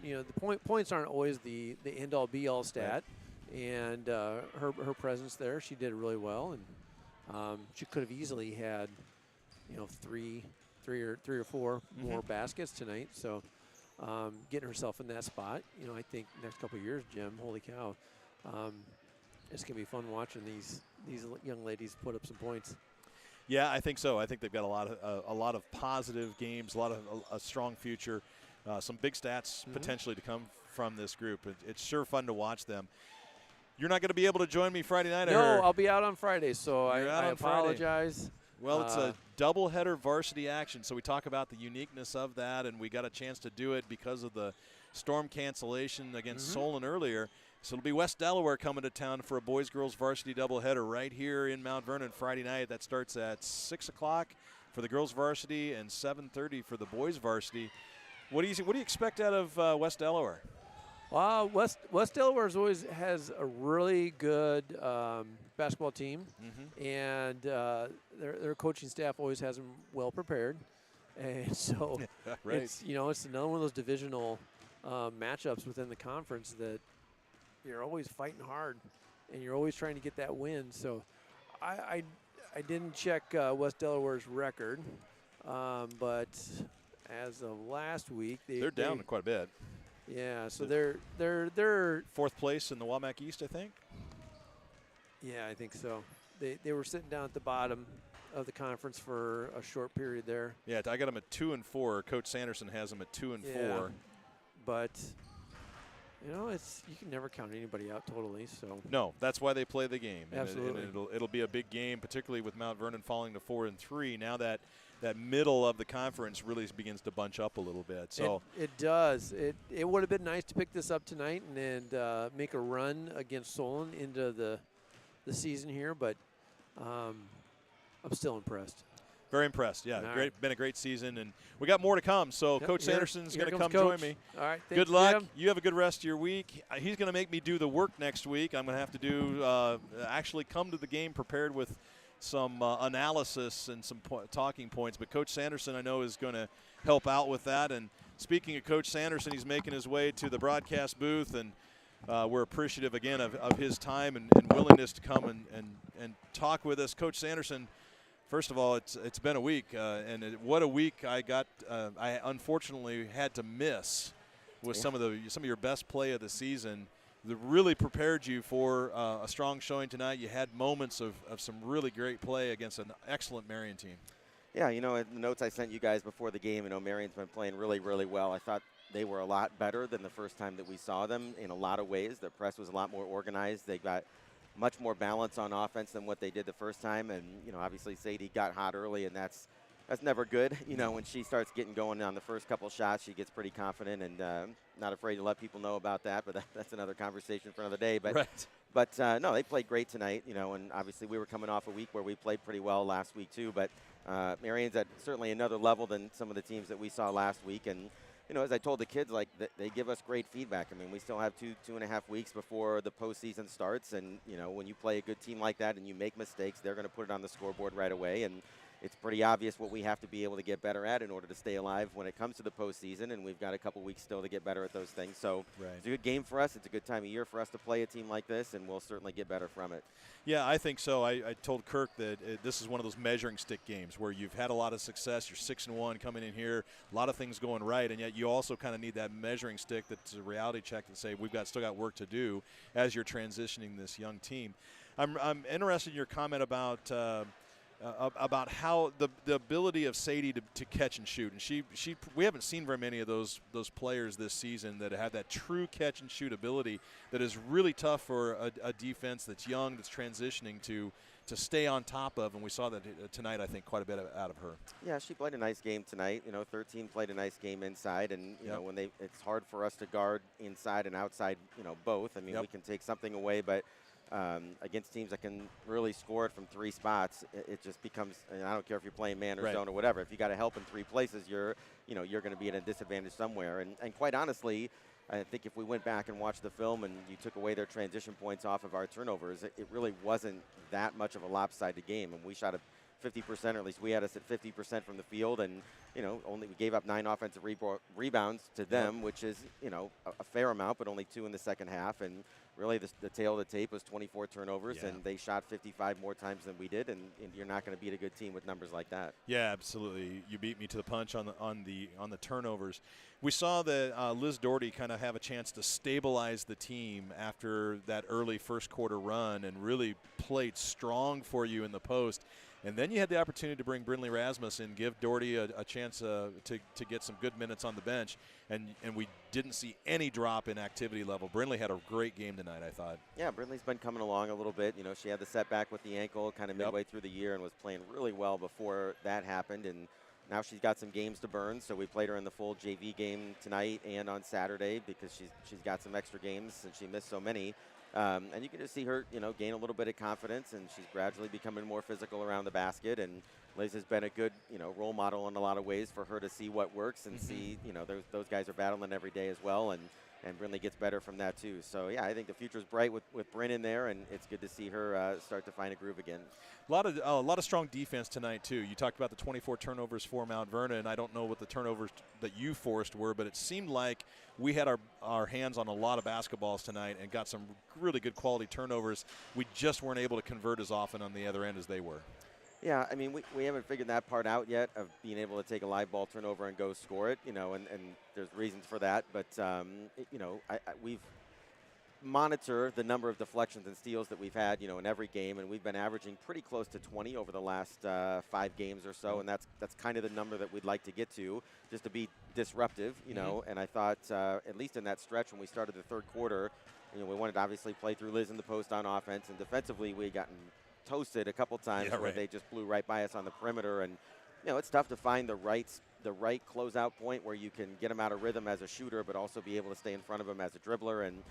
[SPEAKER 4] the points aren't always the end all be all stat, and her presence there, she did really well, and she could have easily had 3 or 4 more baskets tonight. So getting herself in that spot, I think next couple of years, Jim, holy cow. It's going to be fun watching these young ladies put up some points.
[SPEAKER 1] Yeah, I think so. I think they've got a lot of positive games, a strong future, some big stats potentially to come from this group. It's sure fun to watch them. You're not going to be able to join me Friday night.
[SPEAKER 4] No, I'll be out on Friday, so I apologize.
[SPEAKER 1] Well, it's a doubleheader varsity action, so we talk about the uniqueness of that, and we got a chance to do it because of the storm cancellation against Solon earlier. So it'll be West Delaware coming to town for a boys-girls varsity doubleheader right here in Mount Vernon Friday night. That starts at 6 o'clock for the girls varsity and 7:30 for the boys varsity. What do you expect out of West Delaware?
[SPEAKER 4] West Delaware always has a really good basketball team, and their coaching staff always has them well prepared, and so it's another one of those divisional matchups within the conference that you're always fighting hard, and you're always trying to get that win. So I didn't check West Delaware's record, but as of last week, they're
[SPEAKER 1] down quite a bit.
[SPEAKER 4] Yeah, so they're
[SPEAKER 1] fourth place in the WAMAC East, I think.
[SPEAKER 4] Yeah, I think so. They were sitting down at the bottom of the conference for a short period there.
[SPEAKER 1] Yeah, I got them at 2 and 4. Coach Sanderson has them at 2 and 4.
[SPEAKER 4] But You know, you can never count anybody out totally. So
[SPEAKER 1] no, that's why they play the game.
[SPEAKER 4] Absolutely.
[SPEAKER 1] And it'll be a big game, particularly with Mount Vernon falling to 4-3. Now that middle of the conference really begins to bunch up a little bit. So
[SPEAKER 4] it does. It would have been nice to pick this up tonight and make a run against Solon into the season here, but I'm still impressed.
[SPEAKER 1] Very impressed. Yeah,
[SPEAKER 4] All
[SPEAKER 1] been a great season, and we got more to come. So
[SPEAKER 4] Yep,
[SPEAKER 1] Coach Sanderson's going to come
[SPEAKER 4] Coach.
[SPEAKER 1] join me.
[SPEAKER 4] All right, thanks,
[SPEAKER 1] Good luck.
[SPEAKER 4] Jim.
[SPEAKER 1] You have a good rest of your week. He's going to make me do the work next week. I'm going to have to do actually come to the game prepared with some analysis and some talking points. But Coach Sanderson, I know, is going to help out with that. And speaking of Coach Sanderson, he's making his way to the broadcast booth, and we're appreciative again of his time and willingness to come and talk with us. Coach Sanderson, first of all, it's been a week, what a week I got. I unfortunately had to miss with some of your best play of the season. That really prepared you for a strong showing tonight. You had moments of some really great play against an excellent Marion team.
[SPEAKER 2] Yeah, in the notes I sent you guys before the game, Marion's been playing really, really well. I thought they were a lot better than the first time that we saw them in a lot of ways. Their press was a lot more organized. They got much more balance on offense than what they did the first time. And, obviously Sadie got hot early, and that's never good. When she starts getting going on the first couple shots, she gets pretty confident and not afraid to let people know about that. But that's another conversation for another day. But,
[SPEAKER 1] right.
[SPEAKER 2] But no, they played great tonight, and obviously we were coming off a week where we played pretty well last week too. But Marion's at certainly another level than some of the teams that we saw last week. And, as I told the kids, they give us great feedback. I mean, we still have 2.5 weeks before the postseason starts. And, when you play a good team like that and you make mistakes, they're going to put it on the scoreboard right away. And it's pretty obvious what we have to be able to get better at in order to stay alive when it comes to the postseason, and we've got a couple weeks still to get better at those things. So It's a good game for us. It's a good time of year for us to play a team like this, and we'll certainly get better from it.
[SPEAKER 1] Yeah, I think so. I told Kirk that this is one of those measuring stick games where you've had a lot of success. You're 6-1 coming in here, a lot of things going right, and yet you also kind of need that measuring stick that's a reality check to say we've still got work to do as you're transitioning this young team. I'm interested in your comment about how the ability of Sadie to catch and shoot, and we haven't seen very many of those players this season that have that true catch and shoot ability that is really tough for a defense that's young, that's transitioning to stay on top of, and we saw that tonight. I think quite a bit out of her.
[SPEAKER 2] Yeah, she played a nice game tonight. 13 played a nice game inside, and when it's hard for us to guard inside and outside. Both. I mean, we can take something away, but. Against teams that can really score it from 3 spots, it just becomes. And I don't care if you're playing man or zone or whatever. If you got to help in 3 places, you're going to be at a disadvantage somewhere. And quite honestly, I think if we went back and watched the film and you took away their transition points off of our turnovers, it really wasn't that much of a lopsided game. And we shot 50%, or at least we had us at 50% from the field, and we gave up 9 offensive rebounds to them, which is a fair amount, but only 2 in the second half. And really, the tail of the tape was 24 turnovers, and they shot 55 more times than we did. And you're not going to beat a good team with numbers like that. Yeah,
[SPEAKER 1] absolutely. You beat me to the punch on the turnovers. We saw that Liz Doherty kind of have a chance to stabilize the team after that early first quarter run, and really played strong for you in the post. And then you had the opportunity to bring Brindley Rasmus and give Doherty a chance to get some good minutes on the bench. And we didn't see any drop in activity level. Brindley had a great game tonight, I thought.
[SPEAKER 2] Yeah, Brindley's been coming along a little bit. She had the setback with the ankle kind of midway through the year and was playing really well before that happened. And now she's got some games to burn. So we played her in the full JV game tonight and on Saturday because she's got some extra games since she missed so many. And you can just see her, gain a little bit of confidence, and she's gradually becoming more physical around the basket. And Liz has been a good, role model in a lot of ways for her to see what works and see, those guys are battling every day as well. And Brindley gets better from that too. So, yeah, I think the future's bright with Bryn in there, and it's good to see her start to find a groove again.
[SPEAKER 1] A lot of strong defense tonight too. You talked about the 24 turnovers for Mount Vernon. I don't know what the turnovers that you forced were, but it seemed like we had our hands on a lot of basketballs tonight and got some really good quality turnovers. We just weren't able to convert as often on the other end as they were.
[SPEAKER 2] Yeah, I mean, we haven't figured that part out yet of being able to take a live ball turnover and go score it, and there's reasons for that. But, monitor the number of deflections and steals that we've had, in every game, and we've been averaging pretty close to 20 over the last 5 games or so, and that's kind of the number that we'd like to get to, just to be disruptive, And I thought, at least in that stretch when we started the third quarter, we wanted to obviously play through Liz in the post on offense, and defensively we had gotten toasted a couple times where they just blew right by us on the perimeter, and it's tough to find the right closeout point where you can get him out of rhythm as a shooter, but also be able to stay in front of him as a dribbler. And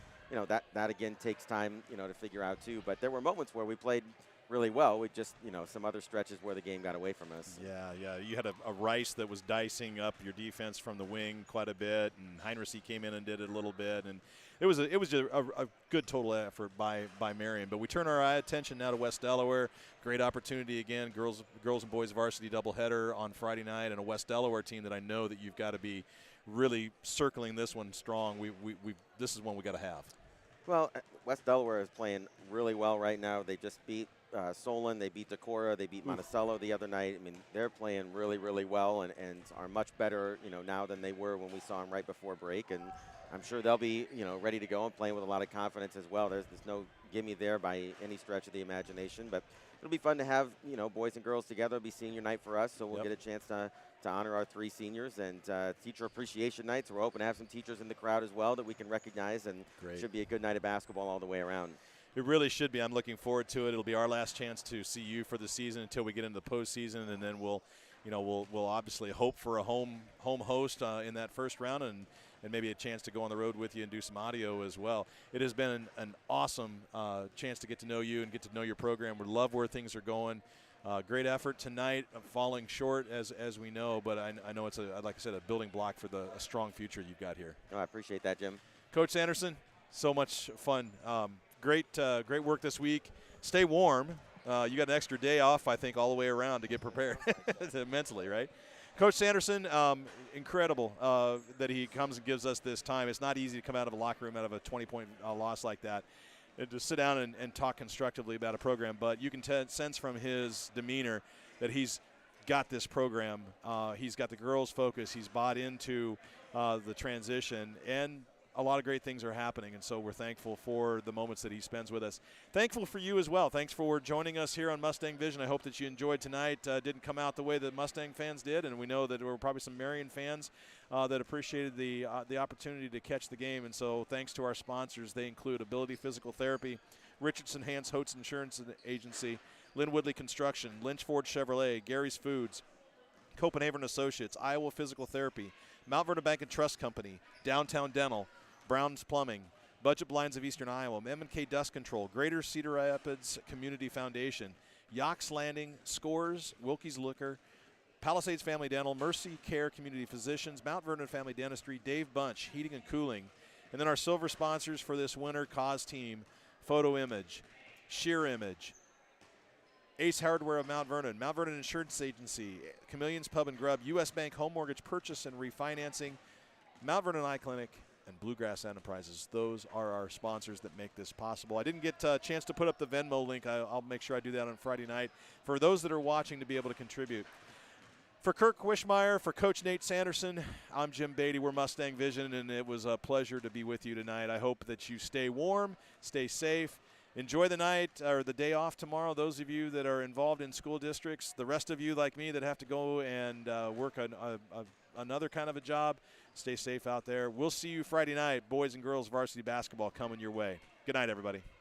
[SPEAKER 2] that again takes time to figure out too. But there were moments where we played really well. We just some other stretches where the game got away from us.
[SPEAKER 1] Yeah. You had a Rice that was dicing up your defense from the wing quite a bit, and Heinrichs came in and did it a little bit, and it was a good total effort by Marion. But we turn our attention now to West Delaware. Great opportunity again, girls and boys varsity doubleheader on Friday night, and a West Delaware team that I know that you've got to be really circling this one strong. This is one we got to have.
[SPEAKER 2] Well, West Delaware is playing really well right now. They just beat Solon, they beat Decorah, they beat Monticello the other night. I mean, they're playing really, really well and are much better, now than they were when we saw them right before break. And I'm sure they'll be, ready to go and playing with a lot of confidence as well. There's no gimme there by any stretch of the imagination, but it'll be fun to have, boys and girls together. It'll be senior night for us, so we'll get a chance to honor our 3 seniors, and teacher appreciation night, so we're hoping to have some teachers in the crowd as well that we can recognize, and should be a good night of basketball all the way around.
[SPEAKER 1] It really should be. I'm looking forward to it. It'll be our last chance to see you for the season until we get into the postseason, and then we'll obviously hope for a home host in that first round, and maybe a chance to go on the road with you and do some audio as well. It has been an awesome chance to get to know you and get to know your program. We love where things are going. Great effort tonight, falling short as we know, but I know it's like I said, a building block for a strong future you've got here.
[SPEAKER 2] Oh, I appreciate that, Jim.
[SPEAKER 1] Coach Sanderson, so much fun. Great work this week. Stay warm. You got an extra day off, I think, all the way around to get prepared mentally, right? Coach Sanderson, incredible that he comes and gives us this time. It's not easy to come out of a locker room out of a 20-point loss like that and to sit down and talk constructively about a program. But you can sense from his demeanor that he's got this program. He's got the girls' focus. He's bought into the transition, and a lot of great things are happening, and so we're thankful for the moments that he spends with us. Thankful for you as well. Thanks for joining us here on Mustang Vision. I hope that you enjoyed tonight. Didn't come out the way that Mustang fans did, and we know that there were probably some Marion fans that appreciated the opportunity to catch the game, and so thanks to our sponsors. They include Ability Physical Therapy, Richardson Hans Holtz Insurance Agency, Lynn Woodley Construction, Lynch Ford Chevrolet, Gary's Foods, Copenhagen Associates, Iowa Physical Therapy, Mount Vernon Bank and Trust Company, Downtown Dental, Brown's Plumbing, Budget Blinds of Eastern Iowa, M&K Dust Control, Greater Cedar Rapids Community Foundation, Yox Landing, Scores, Wilkie's Liquor, Palisades Family Dental, Mercy Care Community Physicians, Mount Vernon Family Dentistry, Dave Bunch, Heating and Cooling, and then our silver sponsors for this winter, Cause Team, Photo Image, Sheer Image, Ace Hardware of Mount Vernon Insurance Agency, Chameleon's Pub and Grub, U.S. Bank Home Mortgage Purchase and Refinancing, Mount Vernon Eye Clinic, and Bluegrass Enterprises. Those are our sponsors that make this possible. I didn't get a chance to put up the Venmo link. I'll make sure I do that on Friday night for those that are watching to be able to contribute. For Kirk Wishmeyer, for Coach Nate Sanderson, I'm Jim Beatty. We're Mustang Vision, and it was a pleasure to be with you tonight. I hope that you stay warm, stay safe, enjoy the night or the day off tomorrow. Those of you that are involved in school districts, the rest of you like me that have to go and work another kind of a job, stay safe out there. We'll see you Friday night. Boys and girls varsity basketball coming your way. Good night, everybody.